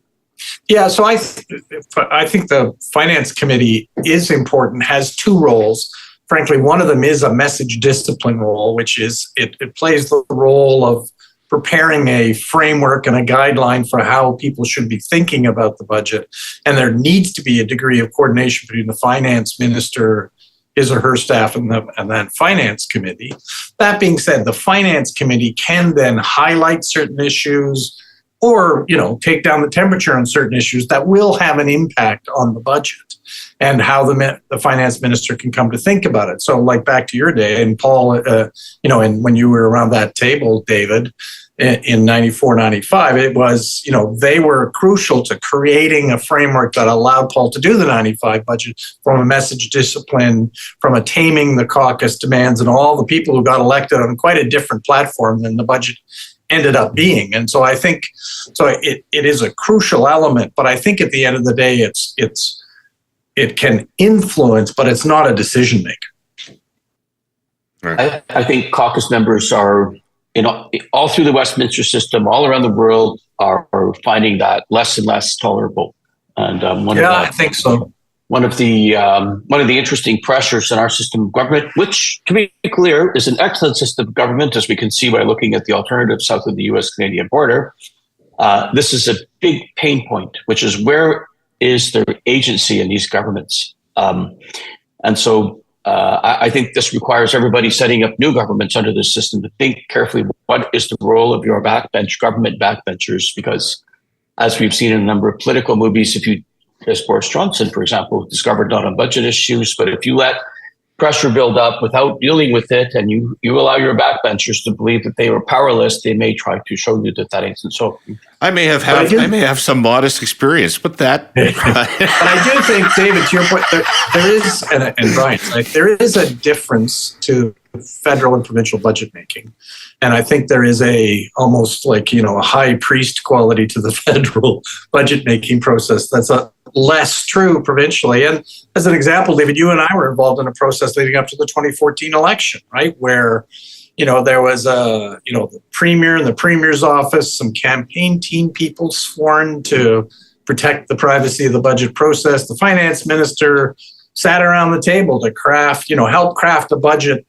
Yeah, so I think the Finance Committee is important, has two roles. Frankly, one of them is a message discipline role, which is it plays the role of preparing a framework and a guideline for how people should be thinking about the budget. And there needs to be a degree of coordination between the finance minister, his or her staff, and that finance committee. That being said, the finance committee can then highlight certain issues or, take down the temperature on certain issues that will have an impact on the budget and how the finance minister can come to think about it. So like back to your day, and Paul, and when you were around that table, David, in 94, 95, it was, they were crucial to creating a framework that allowed Paul to do the 95 budget from a message discipline, from a taming the caucus demands and all the people who got elected on quite a different platform than the budget ended up being. And so I think, it is a crucial element, but I think at the end of the day, it can influence, but it's not a decision maker. Right. I think caucus members are, all through the Westminster system, all around the world, are finding that less and less tolerable. And I think so. One of the interesting pressures in our system of government, which, to be clear, is an excellent system of government, as we can see by looking at the alternative south of the U.S.-Canadian border. This is a big pain point, which is where is their agency in these governments? And so I think this requires everybody setting up new governments under this system to think carefully, what is the role of your government backbenchers? Because as we've seen in a number of political movies, as Boris Johnson, for example, discovered not on budget issues, but if you let pressure build up without dealing with it, and you allow your backbenchers to believe that they were powerless, they may try to show you that isn't so. I may have some modest experience, but that. But I do think, David, to your point, there is, and Brian, there is a difference to federal and provincial budget making, and I think there is almost a high priest quality to the federal budget making process that's less true provincially. And as an example, David, you and I were involved in a process leading up to the 2014 election, right, where there was the premier and the premier's office, some campaign team people sworn to protect the privacy of the budget process. The finance minister sat around the table to help craft a budget,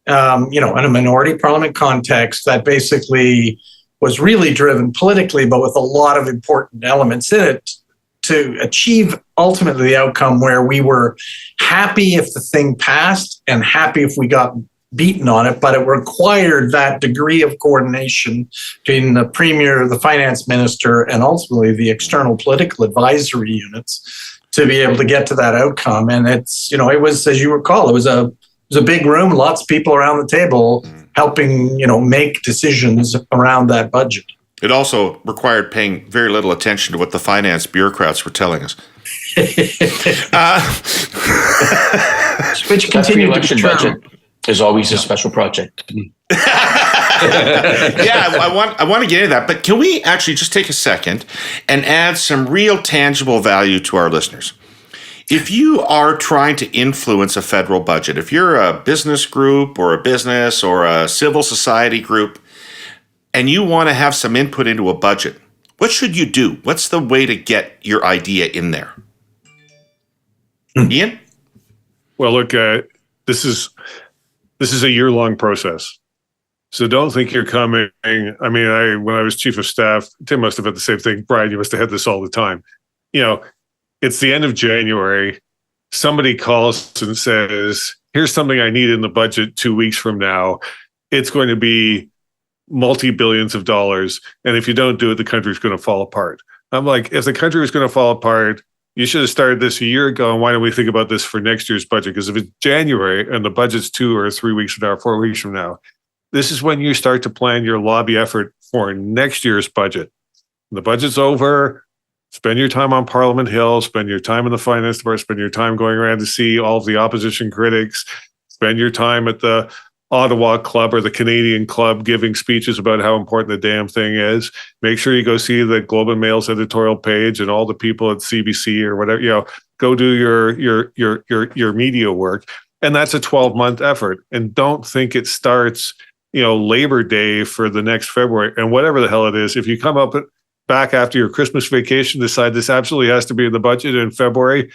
in a minority parliament context that basically was really driven politically, but with a lot of important elements in it to achieve ultimately the outcome where we were happy if the thing passed and happy if we got beaten on it, but it required that degree of coordination between the premier, the finance minister, and ultimately the external political advisory units to be able to get to that outcome. And it's, it was, as you recall, it was a big room, lots of people around the table helping, make decisions around that budget. It also required paying very little attention to what the finance bureaucrats were telling us. Which continued to be true. Budget is always a special project. I want to get into that, but can we actually just take a second and add some real tangible value to our listeners? If you are trying to influence a federal budget, if you're a business group or a business or a civil society group, and you want to have some input into a budget, what should you do? What's the way to get your idea in there? Ian? Well, look, this is a year-long process. So don't think you're coming. I mean, when I was chief of staff, Tim must have had the same thing. Brian, you must have had this all the time. It's the end of January. Somebody calls and says, here's something I need in the budget 2 weeks from now. It's going to be multi-billions of dollars. And if you don't do it, the country's going to fall apart. I'm like, if the country was going to fall apart, you should have started this a year ago. And why don't we think about this for next year's budget? Because if it's January and the budget's 2 or 3 weeks from now, 4 weeks from now, this is when you start to plan your lobby effort for next year's budget. When the budget's over, spend your time on Parliament Hill, spend your time in the finance department, spend your time going around to see all of the opposition critics, spend your time at the Ottawa Club or the Canadian Club giving speeches about how important the damn thing is. Make sure you go see the Globe and Mail's editorial page and all the people at CBC or whatever, go do your media work. And that's a 12-month effort. And don't think it starts, Labor Day for the next February and whatever the hell it is. If you come up back after your Christmas vacation, decide this absolutely has to be in the budget in February,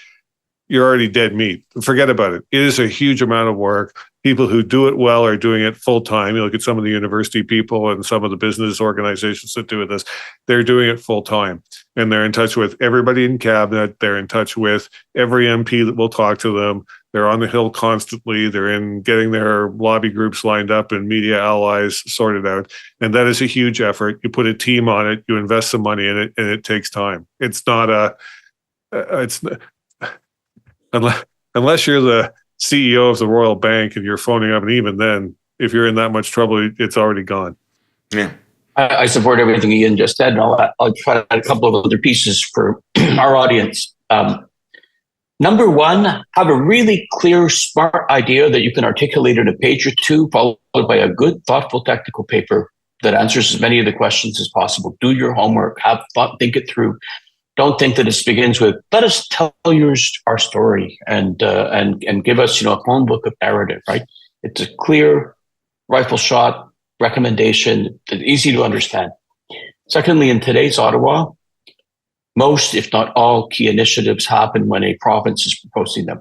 you're already dead meat. Forget about it. It is a huge amount of work. People who do it well are doing it full time. You look at some of the university people and some of the business organizations that do this, they're doing it full time. And they're in touch with everybody in cabinet. They're in touch with every MP that will talk to them. They're on the Hill constantly. They're in getting their lobby groups lined up and media allies sorted out. And that is a huge effort. You put a team on it, you invest some money in it, and it takes time. It's not unless you're the CEO of the Royal Bank and you're phoning up, and even then, if you're in that much trouble, it's already gone. Yeah. I support everything Ian just said, and I'll try to add a couple of other pieces for our audience. Number one, have a really clear, smart idea that you can articulate in a page or two, followed by a good, thoughtful technical paper that answers as many of the questions as possible. Do your homework, have thought, think it through. Don't think that this begins with, let us tell our story and give us, a phone book of narrative, right? It's a clear rifle shot recommendation that's easy to understand. Secondly, in today's Ottawa, most, if not all, key initiatives happen when a province is proposing them.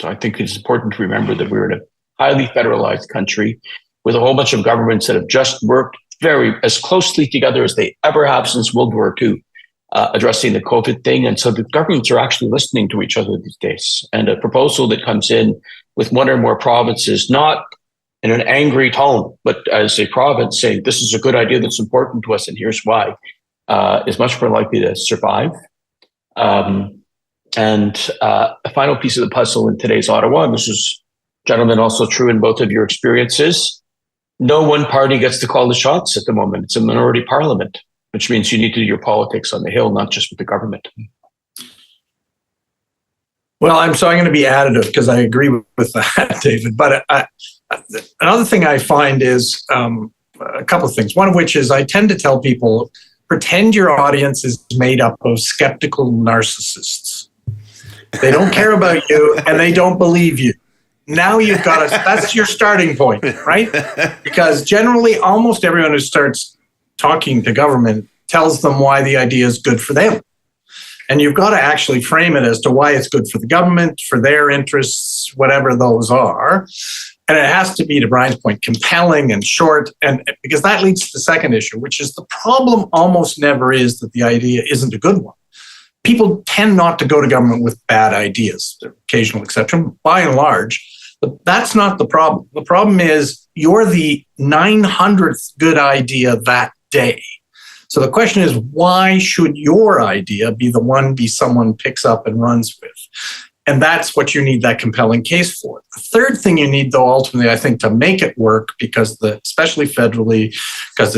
So I think it's important to remember that we're in a highly federalized country with a whole bunch of governments that have just worked as closely together as they ever have since World War II, addressing the COVID thing. And so the governments are actually listening to each other these days. And a proposal that comes in with one or more provinces, not in an angry tone, but as a province saying, this is a good idea that's important to us and here's why, is much more likely to survive. And a final piece of the puzzle in today's Ottawa, and this is, gentlemen, also true in both of your experiences, no one party gets to call the shots at the moment. It's a minority parliament, which means you need to do your politics on the Hill, not just with the government. Well, I'm going to be additive because I agree with that, David. But another thing I find is a couple of things. One of which is I tend to tell people, pretend your audience is made up of skeptical narcissists. They don't care about you and they don't believe you. Now you've got that's your starting point, right? Because generally almost everyone who starts talking to government tells them why the idea is good for them. And you've got to actually frame it as to why it's good for the government, for their interests, whatever those are. And it has to be, to Brian's point, compelling and short. And because that leads to the second issue, which is the problem almost never is that the idea isn't a good one. People tend not to go to government with bad ideas. There are occasional exceptions, by and large. But that's not the problem. The problem is you're the 900th good idea that day. So the question is, why should your idea be someone picks up and runs with? And that's what you need that compelling case for. The third thing you need, though, ultimately, I think, to make it work, because especially federally, because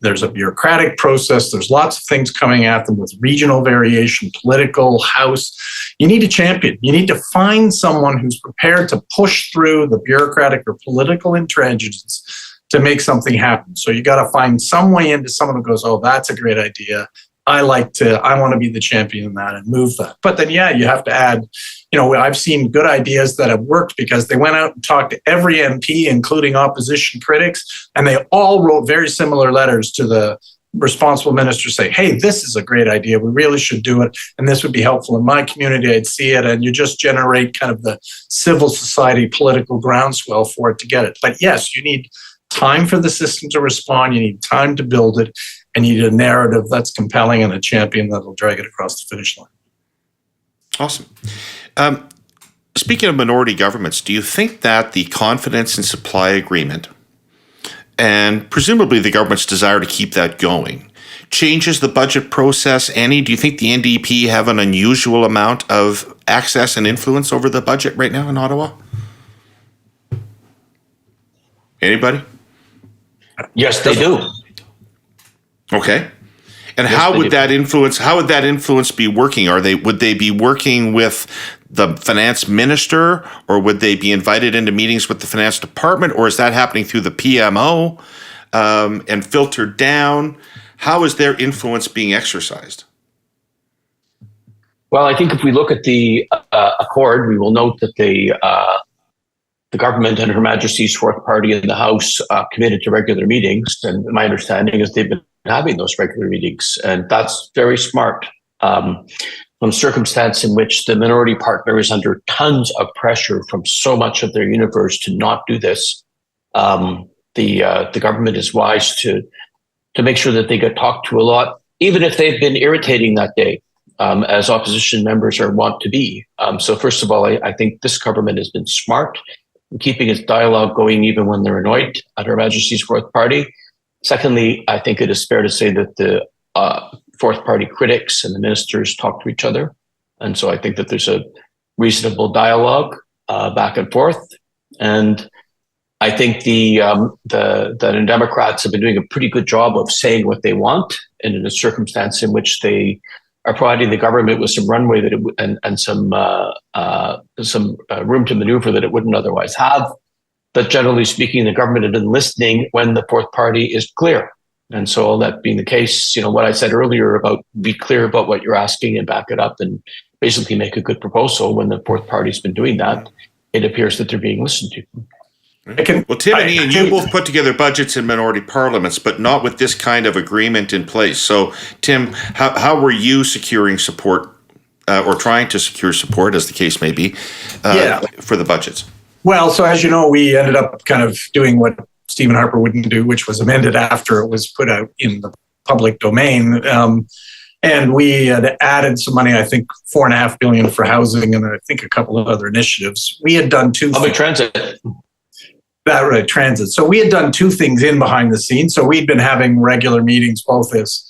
there's a bureaucratic process, there's lots of things coming at them with regional variation, political, House. You need a champion. You need to find someone who's prepared to push through the bureaucratic or political intransigence to make something happen. So you got to find some way into someone who goes, oh, that's a great idea. I want to be the champion in that and move that. But then, you have to add, I've seen good ideas that have worked because they went out and talked to every MP, including opposition critics, and they all wrote very similar letters to the responsible minister saying, hey, this is a great idea. We really should do it. And this would be helpful in my community. I'd see it. And you just generate kind of the civil society political groundswell for it to get it. But yes, you need time for the system to respond. You need time to build it. And you need a narrative that's compelling and a champion that'll drag it across the finish line. Awesome. Speaking of minority governments, do you think that the confidence and supply agreement, and presumably the government's desire to keep that going, changes the budget process? Annie, do you think the NDP have an unusual amount of access and influence over the budget right now in Ottawa? Anybody? Yes, they do. Okay. And how would that influence be working? Would they be working with the finance minister, or would they be invited into meetings with the finance department, or is that happening through the PMO and filtered down? How is their influence being exercised? Well, I think if we look at the accord, we will note that the government and Her Majesty's fourth party in the House committed to regular meetings, and my understanding is they've been having those regular meetings, and that's very smart. from circumstance in which the minority partner is under tons of pressure from so much of their universe to not do this, the government is wise to make sure that they get talked to a lot, even if they've been irritating that day, as opposition members are wont to be. So first of all, I think this government has been smart in keeping its dialogue going even when they're annoyed at Her Majesty's Fourth Party. Secondly, I think it is fair to say that the Fourth Party critics and the ministers talk to each other. And so I think that there's a reasonable dialogue back and forth. And I think the Democrats have been doing a pretty good job of saying what they want, and in a circumstance in which they are providing the government with some runway and some room to maneuver that it wouldn't otherwise have. But generally speaking, the government has been listening when the Fourth Party is clear. And so all that being the case, what I said earlier about be clear about what you're asking and back it up and basically make a good proposal, when the Fourth Party's been doing that, it appears that they're being listened to. Well, Tim and Ian, you both put together budgets in minority parliaments, but not with this kind of agreement in place. So, Tim, how were you securing support or trying to secure support, as the case may be, for the budgets? Well, so as you know, we ended up kind of doing what Stephen Harper wouldn't do, which was amended after it was put out in the public domain. And we had added some money, I think $4.5 billion for housing, and I think a couple of other initiatives. We had done public transit. Transit. So we had done two things in behind the scenes. So we'd been having regular meetings, both as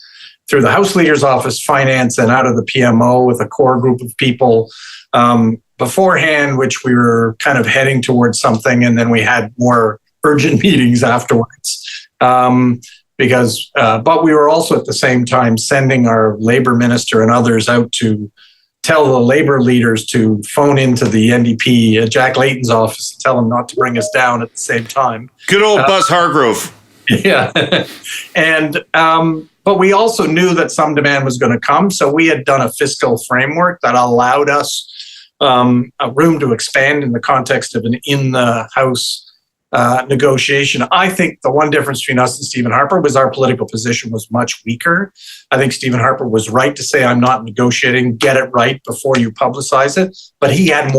through the House Leader's Office, Finance, and out of the PMO with a core group of people beforehand, which we were kind of heading towards something. And then we had more urgent meetings afterwards. But we were also at the same time sending our labor minister and others out to tell the labor leaders to phone into the NDP, Jack Layton's office, and tell him not to bring us down at the same time. Good old Buzz Hargrove. Yeah. And, but we also knew that some demand was going to come. So we had done a fiscal framework that allowed us a room to expand in the context of an in-the-house negotiation. I think the one difference between us and Stephen Harper was our political position was much weaker. I think Stephen Harper was right to say, I'm not negotiating, get it right before you publicize it. But he had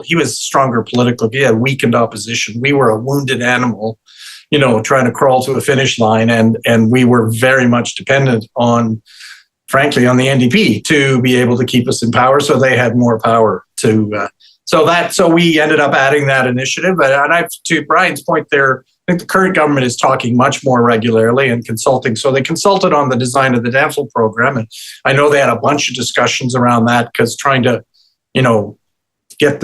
he was stronger politically. He had weakened opposition. We were a wounded animal, trying to crawl to a finish line. And we were very much dependent frankly, on the NDP to be able to keep us in power. So they had more power So we ended up adding that initiative. And to Brian's point there, I think the current government is talking much more regularly and consulting. So they consulted on the design of the dental program. And I know they had a bunch of discussions around that because trying to, get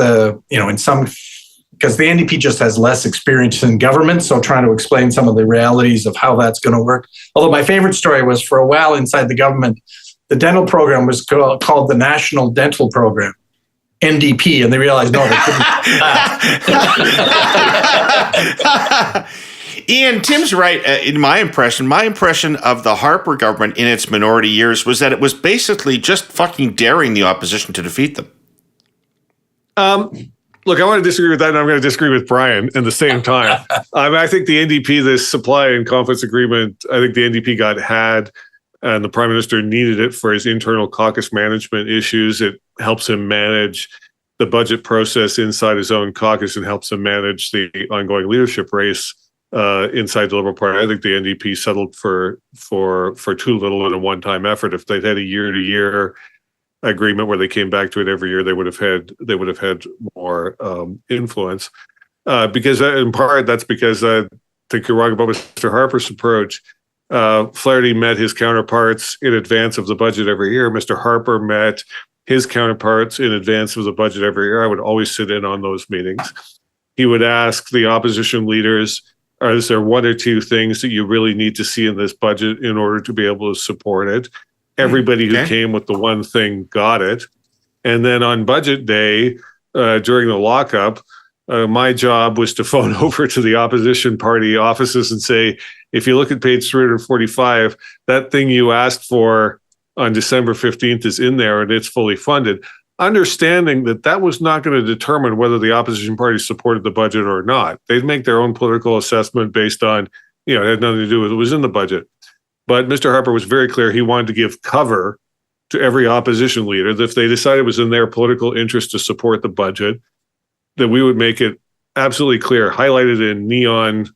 because the NDP just has less experience in government. So trying to explain some of the realities of how that's going to work. Although my favorite story was for a while inside the government, the dental program was called the National Dental Program. NDP, and they realized, no, they couldn't. Ian, Tim's right. In my impression of the Harper government in its minority years was that it was basically just fucking daring the opposition to defeat them. Look, I want to disagree with that, and I'm going to disagree with Brian at the same time. I think the NDP, this supply and confidence agreement, I think the NDP had, and the Prime Minister needed it for his internal caucus management issues. It helps him manage the budget process inside his own caucus and helps him manage the ongoing leadership race inside the Liberal Party. I think the NDP settled for too little in a one-time effort. If they'd had a year-to-year agreement where they came back to it every year, they would have had more influence. Because in part, that's because I think you're wrong about Mr. Harper's approach. Flaherty met his counterparts in advance of the budget every year. Mr. Harper met his counterparts in advance of the budget every year. I would always sit in on those meetings. He would ask the opposition leaders, is there one or two things that you really need to see in this budget in order to be able to support it? Everybody who came with the one thing got it. And then on budget day, during the lockup, my job was to phone over to the opposition party offices and say, if you look at page 345, that thing you asked for on December 15th is in there and it's fully funded. Understanding that was not going to determine whether the opposition party supported the budget or not. They'd make their own political assessment based on, it had nothing to do with it was in the budget. But Mr. Harper was very clear he wanted to give cover to every opposition leader that if they decided it was in their political interest to support the budget, that we would make it absolutely clear, highlighted in neon,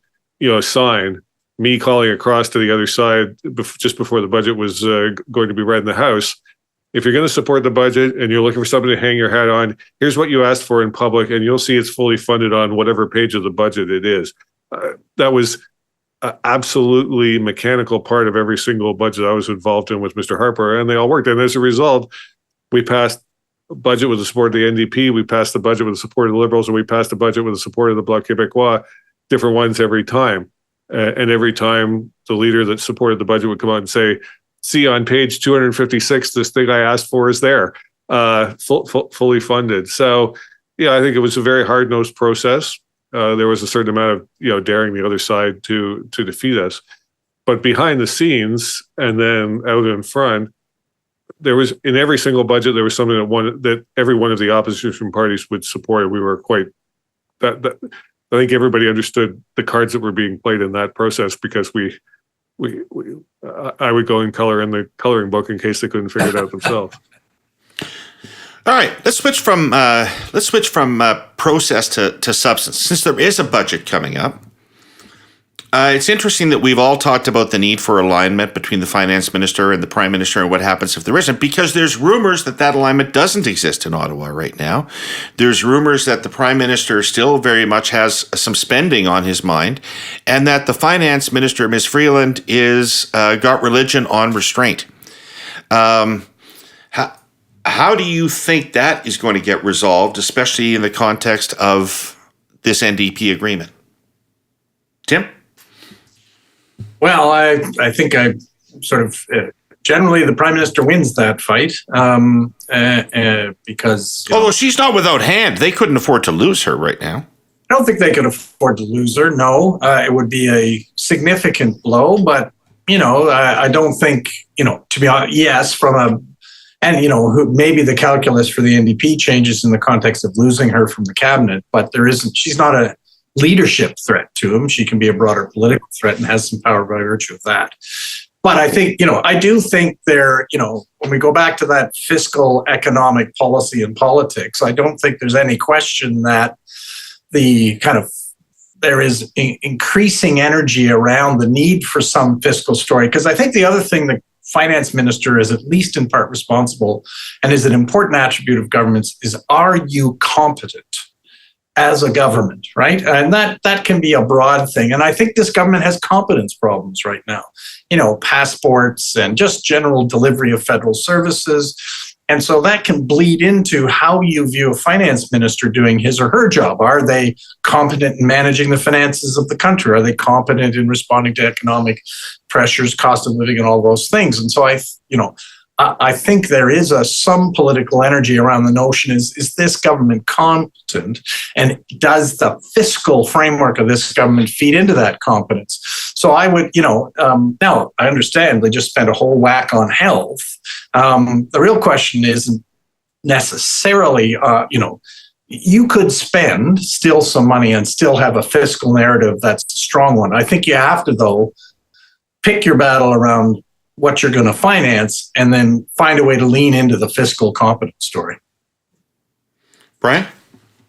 sign, me calling across to the other side just before the budget was going to be read in the House. If you're going to support the budget and you're looking for something to hang your hat on, here's what you asked for in public, and you'll see it's fully funded on whatever page of the budget it is. That was an absolutely mechanical part of every single budget I was involved in with Mr. Harper, and they all worked. And as a result, we passed a budget with the support of the NDP, we passed the budget with the support of the Liberals, and we passed the budget with the support of the Bloc Québécois, different ones every time. And every time the leader that supported the budget would come out and say, see, on page 256, this thing I asked for is there, fully funded. So, I think it was a very hard-nosed process. There was a certain amount of, daring the other side to defeat us. But behind the scenes and then out in front, there was, in every single budget, there was something that every one of the opposition parties would support. We were quite, I think everybody understood the cards that were being played in that process, because I would go and color in the coloring book in case they couldn't figure it out themselves. All right, let's switch from process to substance. Since there is a budget coming up, it's interesting that we've all talked about the need for alignment between the finance minister and the prime minister, and what happens if there isn't, because there's rumors that alignment doesn't exist in Ottawa right now. There's rumors that the prime minister still very much has some spending on his mind, and that the finance minister, Ms. Freeland, is got religion on restraint. How do you think that is going to get resolved, especially in the context of this NDP agreement? Tim? Well, I think I sort of generally the prime minister wins that fight because although she's not without hand, they couldn't afford to lose her right now. I don't think they could afford to lose her. No, it would be a significant blow, but I don't think to be honest. Yes, maybe the calculus for the NDP changes in the context of losing her from the cabinet, but there isn't. She's not a leadership threat to him. She can be a broader political threat and has some power by virtue of that. But I think, I do think when we go back to that fiscal, economic policy and politics, I don't think there's any question that there is increasing energy around the need for some fiscal story. Because I think the other thing the finance minister is at least in part responsible and is an important attribute of governments is, are you competent as a government, right? And that can be a broad thing. And I think this government has competence problems right now, passports and just general delivery of federal services. And so that can bleed into how you view a finance minister doing his or her job. Are they competent in managing the finances of the country? Are they competent in responding to economic pressures, cost of living, and all those things? And so I think there is some political energy around the notion is this government competent, and does the fiscal framework of this government feed into that competence? So I would, now I understand they just spent a whole whack on health. The real question isn't necessarily, you could spend still some money and still have a fiscal narrative that's a strong one. I think you have to, though, pick your battle around what you're going to finance, and then find a way to lean into the fiscal competence story. Brian?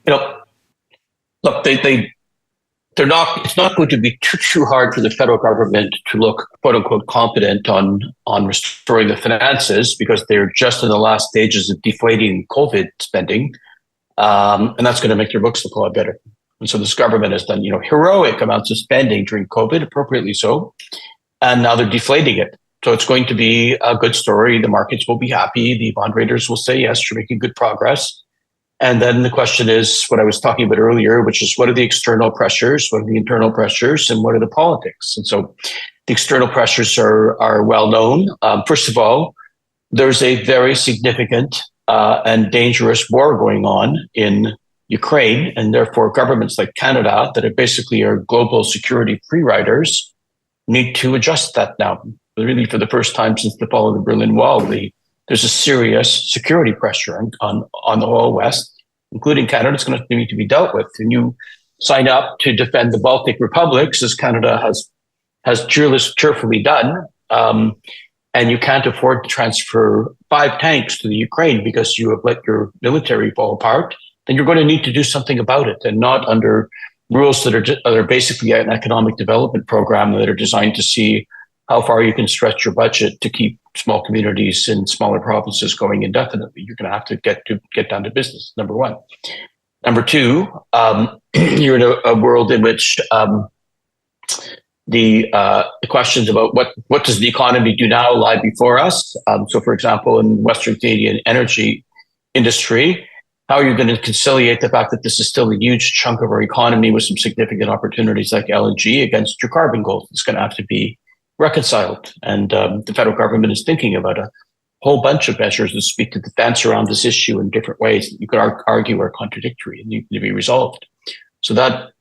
Look, they're not. It's not going to be too hard for the federal government to look "quote unquote" competent on restoring the finances, because they're just in the last stages of deflating COVID spending, and that's going to make their books look a lot better. And so this government has done heroic amounts of spending during COVID, appropriately so, and now they're deflating it. So it's going to be a good story. The markets will be happy. The bond raters will say, yes, you're making good progress. And then the question is what I was talking about earlier, which is what are the external pressures, what are the internal pressures, and what are the politics? And so the external pressures are well known. First of all, there's a very significant and dangerous war going on in Ukraine, and therefore governments like Canada that are basically our global security free riders need to adjust that now. Really, for the first time since the fall of the Berlin Wall, there's a serious security pressure on the whole West, including Canada. It's going to need to be dealt with. And you sign up to defend the Baltic republics, as Canada has cheerfully done, and you can't afford to transfer 5 tanks to the Ukraine because you have let your military fall apart, then you're going to need to do something about it, and not under rules that are basically an economic development program that are designed to see how far you can stretch your budget to keep small communities in smaller provinces going indefinitely. You're going to have to get down to business, number one. Number two, you're in a world in which the questions about what does the economy do now lie before us. So, for example, in Western Canadian energy industry, how are you going to conciliate the fact that this is still a huge chunk of our economy with some significant opportunities like LNG against your carbon goals? It's going to have to be reconciled. And the federal government is thinking about a whole bunch of measures that speak to the dance around this issue in different ways that you could argue are contradictory and need to be resolved. So that,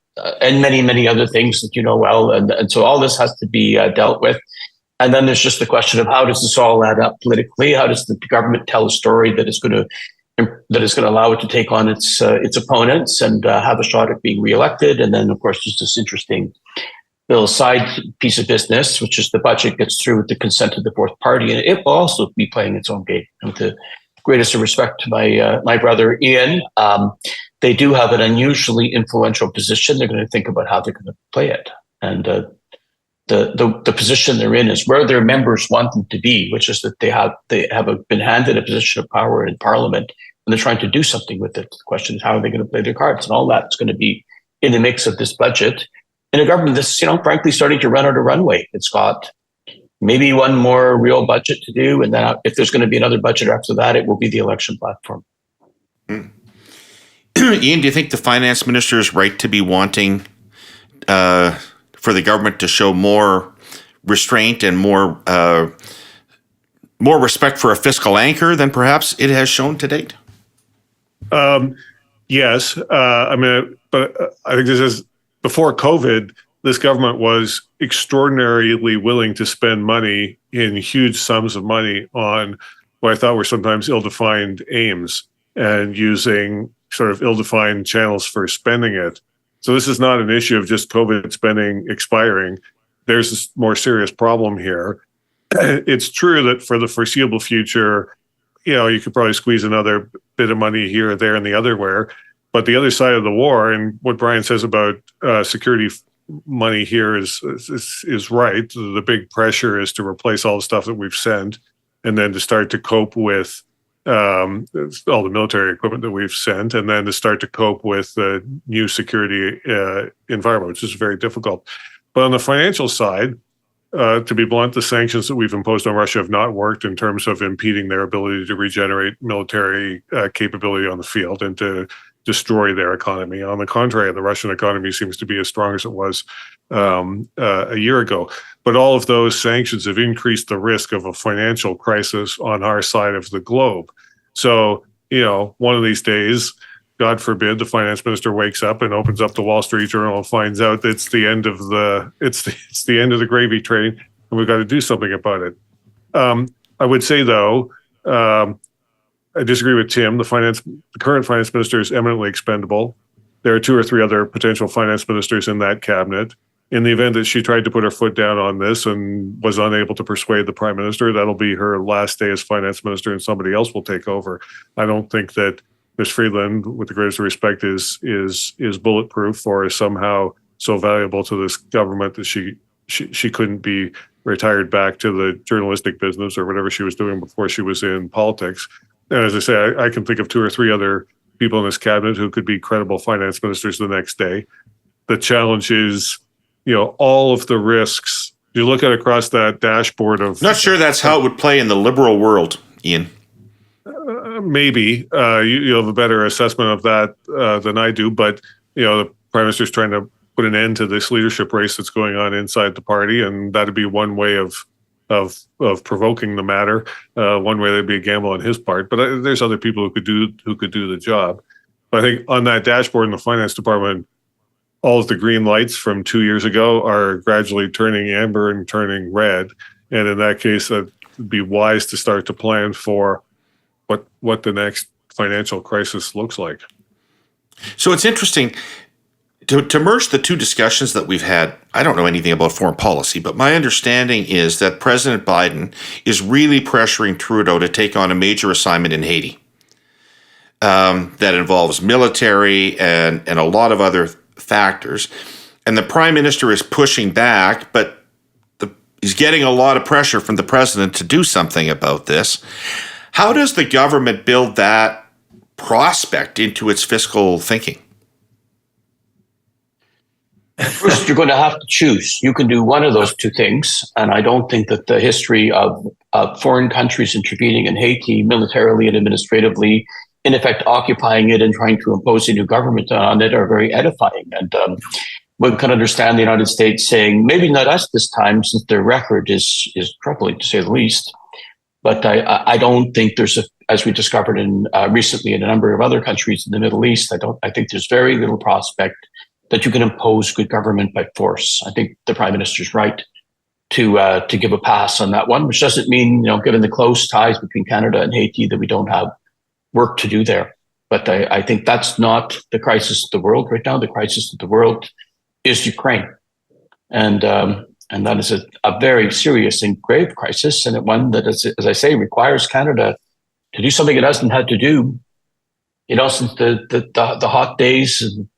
and many, many other things that you know well. And so all this has to be dealt with. And then there's just the question of how does this all add up politically? How does the government tell a story that is going to allow it to take on its opponents and have a shot at being reelected? And then, of course, there's this interesting little side piece of business, which is the budget gets through with the consent of the fourth party, and it will also be playing its own game. And with the greatest of respect to my brother Ian, they do have an unusually influential position. They're going to think about how they're going to play it, and the position they're in is where their members want them to be, which is that they have been handed a position of power in Parliament, and they're trying to do something with it. The question is, how are they going to play their cards? And all that's going to be in the mix of this budget in a government that's, frankly, starting to run out of runway. It's got maybe one more real budget to do, and then if there's going to be another budget after that, it will be the election platform. Ian, do you think the finance minister is right to be wanting for the government to show more restraint and more respect for a fiscal anchor than perhaps it has shown to date? Yes. But I think this is, before COVID, this government was extraordinarily willing to spend money in huge sums of money on what I thought were sometimes ill-defined aims and using sort of ill-defined channels for spending it. So this is not an issue of just COVID spending expiring. There's a more serious problem here. It's true that for the foreseeable future, you could probably squeeze another bit of money here or there and the other where. But the other side of the war, and what Brian says about security money here is right. The big pressure is to replace all the stuff that we've sent, and then to start to cope with all the military equipment that we've sent, and then to start to cope with the new security environment, which is very difficult. But on the financial side, to be blunt, the sanctions that we've imposed on Russia have not worked in terms of impeding their ability to regenerate military capability on the field and to destroy their economy. On the contrary, the Russian economy seems to be as strong as it was a year ago. But all of those sanctions have increased the risk of a financial crisis on our side of the globe. So, one of these days, God forbid, the finance minister wakes up and opens up the Wall Street Journal and finds out that it's the end of the end of the gravy train, and we've got to do something about it. I would say, though, I disagree with Tim. The current finance minister is eminently expendable. There are 2 or 3 other potential finance ministers in that cabinet. In the event that she tried to put her foot down on this and was unable to persuade the prime minister, that'll be her last day as finance minister, and somebody else will take over. I don't think that Ms. Friedland, with the greatest respect, is bulletproof or is somehow so valuable to this government that she couldn't be retired back to the journalistic business or whatever she was doing before she was in politics. And as I say, I can think of 2 or 3 other people in this cabinet who could be credible finance ministers the next day. The challenge is, all of the risks. You look at across that dashboard of... Not sure that's how it would play in the liberal world, Ian. Maybe. You have a better assessment of that than I do. But, the prime minister's trying to put an end to this leadership race that's going on inside the party. And that'd be one way of provoking the matter. One way that'd be a gamble on his part, but there's other people who could do the job. But I think on that dashboard in the finance department, all of the green lights from 2 years ago are gradually turning amber and turning red. And in that case, it'd be wise to start to plan for what the next financial crisis looks like. So it's interesting. To merge the two discussions that we've had, I don't know anything about foreign policy, but my understanding is that President Biden is really pressuring Trudeau to take on a major assignment in Haiti that involves military and a lot of other factors. And the Prime Minister is pushing back, but he's getting a lot of pressure from the President to do something about this. How does the government build that prospect into its fiscal thinking? First, you're going to have to choose. You can do one of those two things. And I don't think that the history of foreign countries intervening in Haiti militarily and administratively, in effect, occupying it and trying to impose a new government on it, are very edifying. And one can understand the United States saying, maybe not us this time, since their record is troubling, to say the least. But I don't think there's as we discovered recently in a number of other countries in the Middle East, I think there's very little prospect that you can impose good government by force. I think the Prime Minister's right to give a pass on that one, which doesn't mean, given the close ties between Canada and Haiti, that we don't have work to do there. But I think that's not the crisis of the world right now. The crisis of the world is Ukraine. And that is a very serious and grave crisis, and one that, as I say, requires Canada to do something it hasn't had to do, since the hot days and,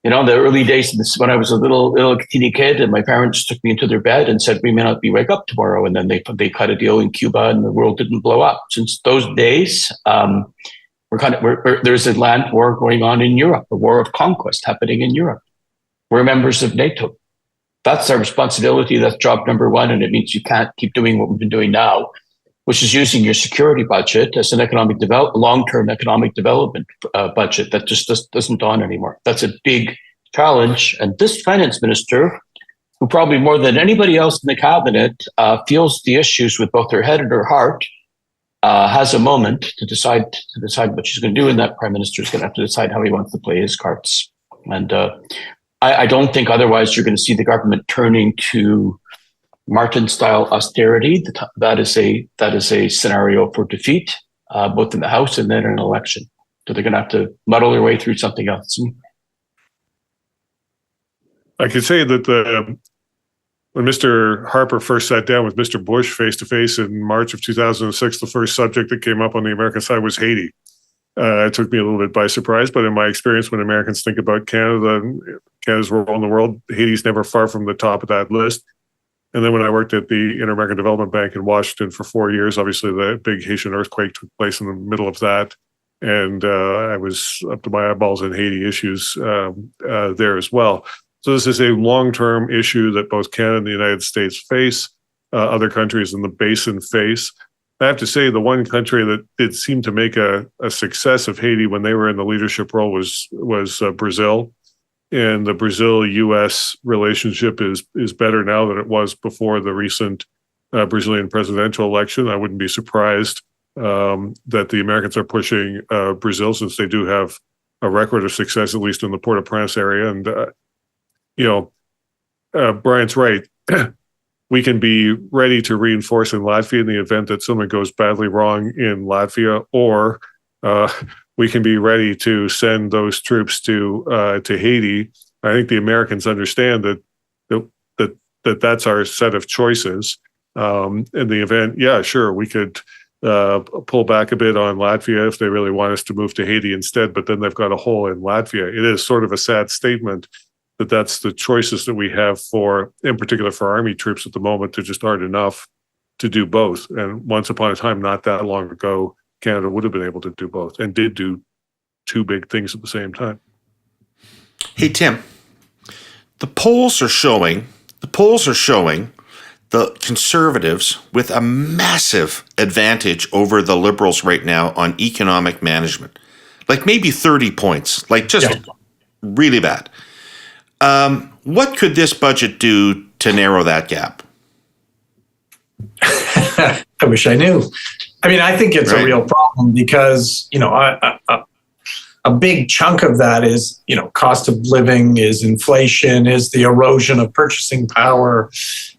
the early days when I was a little teeny kid, and my parents took me into their bed and said, we may not be wake up tomorrow. And then they cut a deal in Cuba and the world didn't blow up. Since those days, there's a land war going on in Europe, a war of conquest happening in Europe. We're members of NATO. That's our responsibility. That's job number one. And it means you can't keep doing what we've been doing now, which is using your security budget as an long-term economic development budget that just doesn't dawn anymore. That's a big challenge. And this finance minister, who probably more than anybody else in the cabinet feels the issues with both her head and her heart, has a moment to decide what she's going to do. And that prime minister is going to have to decide how he wants to play his cards. And I don't think otherwise you're going to see the government turning to Martin-style austerity. That is a scenario for defeat, both in the House and then in an election. So they're going to have to muddle their way through something else. I could say that when Mr. Harper first sat down with Mr. Bush face-to-face in March of 2006, the first subject that came up on the American side was Haiti. It took me a little bit by surprise, but in my experience, when Americans think about Canada and Canada's role in the world, Haiti's never far from the top of that list. And then when I worked at the Inter-American Development Bank in Washington for 4 years, obviously the big Haitian earthquake took place in the middle of that. And I was up to my eyeballs in Haiti issues there as well. So this is a long-term issue that both Canada and the United States face, other countries in the basin face. I have to say the one country that did seem to make a success of Haiti when they were in the leadership role was Brazil. And the Brazil-U.S. relationship is better now than it was before the recent Brazilian presidential election. I wouldn't be surprised that the Americans are pushing Brazil, since they do have a record of success, at least in the Port-au-Prince area. And, Brian's right. We can be ready to reinforce in Latvia in the event that something goes badly wrong in Latvia, or we can be ready to send those troops to Haiti. I think the Americans understand that's our set of choices. In the event, yeah, sure, we could pull back a bit on Latvia if they really want us to move to Haiti instead, but then they've got a hole in Latvia. It is sort of a sad statement that that's the choices that we have for, in particular for Army troops at the moment. There just aren't enough to do both. And once upon a time, not that long ago, Canada would have been able to do both and did do two big things at the same time. Hey, Tim, the polls are showing the Conservatives with a massive advantage over the Liberals right now on economic management, like maybe 30 points, like just really bad. What could this budget do to narrow that gap? I wish I knew. I mean, I think it's a real problem because, a big chunk of that is, cost of living, is inflation, is the erosion of purchasing power.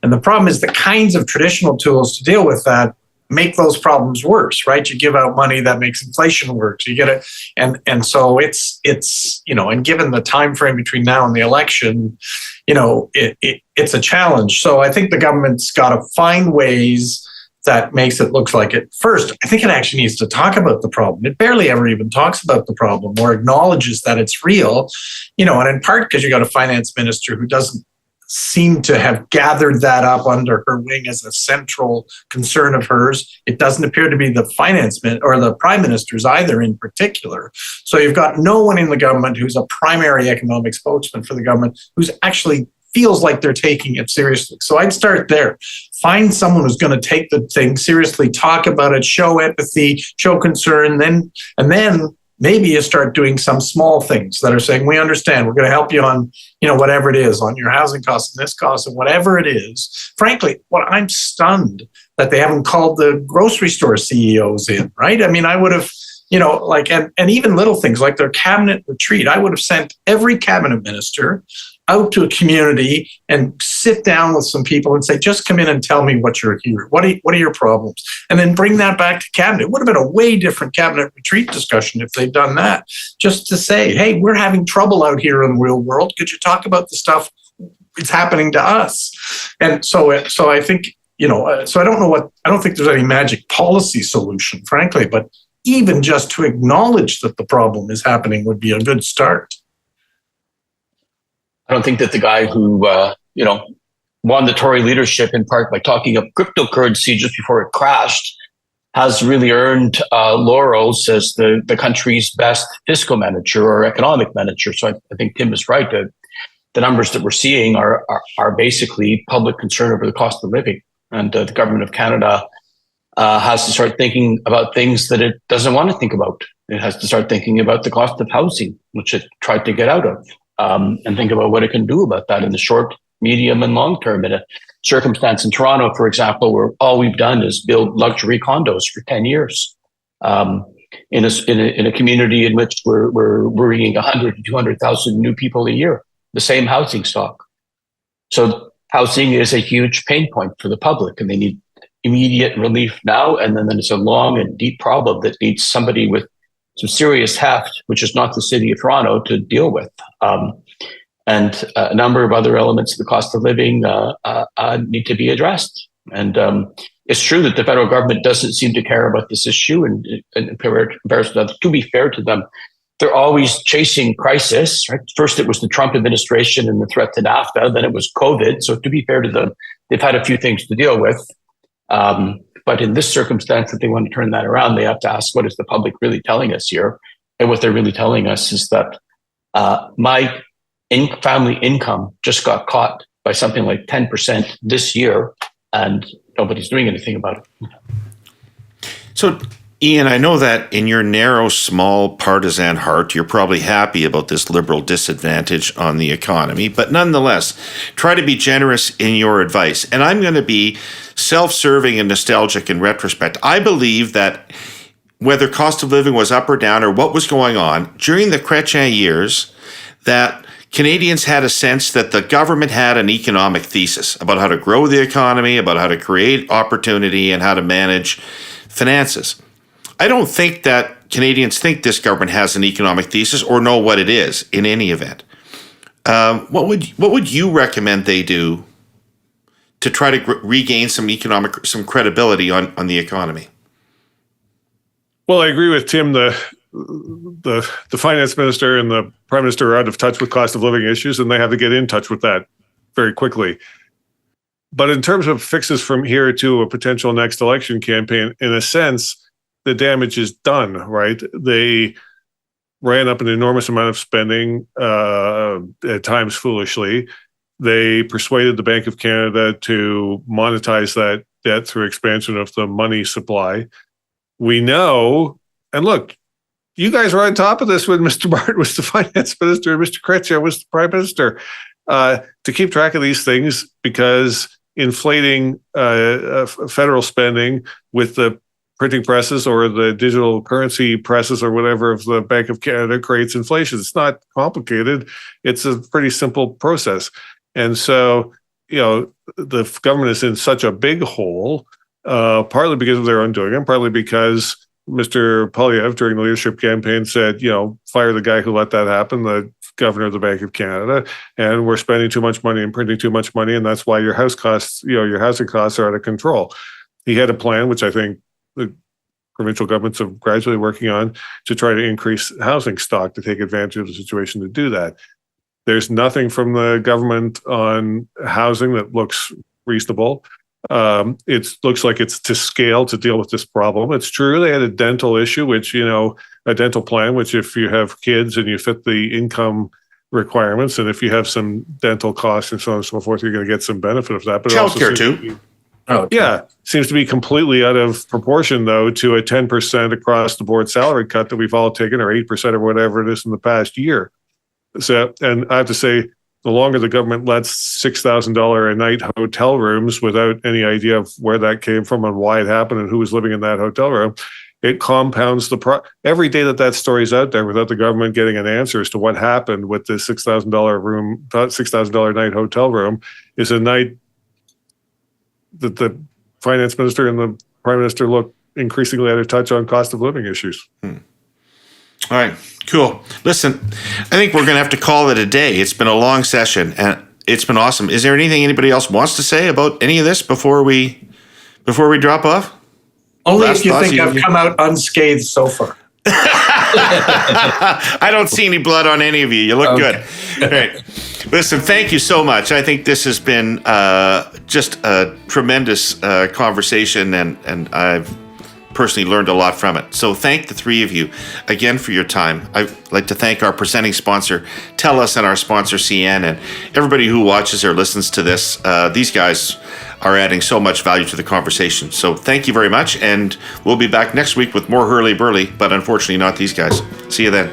And the problem is the kinds of traditional tools to deal with that make those problems worse, right? You give out money that makes inflation worse. You get it, and so it's and given the time frame between now and the election, it's a challenge. So I think the government's got to find ways that makes it look like it. First, I think it actually needs to talk about the problem. It barely ever even talks about the problem or acknowledges that it's real, and in part because you got a finance minister who doesn't seem to have gathered that up under her wing as a central concern of hers. It doesn't appear to be the finance or the prime minister's either in particular. So you've got no one in the government who's a primary economic spokesman for the government who's actually feels like they're taking it seriously. So I'd start there. Find someone who's going to take the thing seriously, talk about it, show empathy, show concern, and then maybe you start doing some small things that are saying, we understand, we're going to help you on, whatever it is, on your housing costs and this cost and whatever it is. Frankly, I'm stunned that they haven't called the grocery store CEOs in, right? I mean, I would have, and even little things like their cabinet retreat, I would have sent every cabinet minister out to a community and sit down with some people and say, just come in and tell me what you're here. What are your problems? And then bring that back to cabinet. It would have been a way different cabinet retreat discussion if they'd done that. Just to say, hey, we're having trouble out here in the real world. Could you talk about the stuff that's happening to us? And so I think, so I don't think there's any magic policy solution, frankly, but even just to acknowledge that the problem is happening would be a good start. I don't think that the guy who, won the Tory leadership in part by talking of cryptocurrency just before it crashed has really earned laurels as the country's best fiscal manager or economic manager. So I think Tim is right. The numbers that we're seeing are basically public concern over the cost of living. And the government of Canada has to start thinking about things that it doesn't want to think about. It has to start thinking about the cost of housing, which it tried to get out of. And think about what it can do about that in the short, medium, and long term. In a circumstance in Toronto, for example, where all we've done is build luxury condos for 10 years, in a community in which we're bringing 100 to 200,000 new people a year, the same housing stock. So housing is a huge pain point for the public, and they need immediate relief now. And then it's a long and deep problem that needs somebody with some serious heft, which is not the city of Toronto, to deal with. And a number of other elements of the cost of living need to be addressed. And it's true that the federal government doesn't seem to care about this issue. And to be fair to them, they're always chasing crisis. Right? First, it was the Trump administration and the threat to NAFTA. Then it was COVID. So to be fair to them, they've had a few things to deal with. But in this circumstance, if they want to turn that around, they have to ask, what is the public really telling us here? And what they're really telling us is that my family income just got caught by something like 10% this year, and nobody's doing anything about it. So, Ian, I know that in your narrow, small partisan heart, you're probably happy about this Liberal disadvantage on the economy, but nonetheless, try to be generous in your advice. And I'm going to be self-serving and nostalgic in retrospect. I believe that whether cost of living was up or down or what was going on, during the Chrétien years, that Canadians had a sense that the government had an economic thesis about how to grow the economy, about how to create opportunity, and how to manage finances. I don't think that Canadians think this government has an economic thesis or know what it is in any event. What would you recommend they do to try to regain some credibility on the economy? Well, I agree with Tim. The finance minister and the prime minister are out of touch with cost of living issues, and they have to get in touch with that very quickly. But in terms of fixes from here to a potential next election campaign, in a sense, the damage is done, right? They ran up an enormous amount of spending, at times foolishly. They persuaded the Bank of Canada to monetize that debt through expansion of the money supply. We know, and look, you guys were on top of this when Mr. Bart was the finance minister and Mr. Chrétien was the prime minister, to keep track of these things, because inflating federal spending with the printing presses or the digital currency presses or whatever of the Bank of Canada creates inflation. It's not complicated. It's a pretty simple process. And so, the government is in such a big hole partly because of their undoing and partly because Mr. Poilievre during the leadership campaign said, fire the guy who let that happen, the governor of the Bank of Canada, and we're spending too much money and printing too much money, and that's why your house costs, your housing costs are out of control. He had a plan, which I think the provincial governments are gradually working on, to try to increase housing stock to take advantage of the situation to do that. There's nothing from the government on housing that looks reasonable. It looks like it's to scale to deal with this problem. It's true they had a dental issue, which, a dental plan, which if you have kids and you fit the income requirements, and if you have some dental costs and so on and so forth, you're going to get some benefit of that. But childcare too. Yeah, seems to be completely out of proportion, though, to a 10% across the board salary cut that we've all taken, or 8% or whatever it is in the past year. So, and I have to say, the longer the government lets $6,000 a night hotel rooms without any idea of where that came from and why it happened and who was living in that hotel room, it compounds every day that story's out there without the government getting an answer as to what happened with the $6,000 room, $6,000 a night hotel room, is a night that the finance minister and the prime minister look increasingly out of touch on cost of living issues. All right, cool. Listen, I think we're going to have to call it a day. It's been a long session, and it's been awesome. Is there anything anybody else wants to say about any of this before we drop off? Only if you think I've come out unscathed so far. I don't see any blood on any of you. You look good. All right. Listen, thank you so much. I think this has been just a tremendous conversation, and I've personally learned a lot from it. So thank the three of you again for your time. I'd like to thank our presenting sponsor, TELUS, and our sponsor, CN, and everybody who watches or listens to this. These guys are adding so much value to the conversation. So thank you very much, and we'll be back next week with more Herle Burly, but unfortunately not these guys. See you then.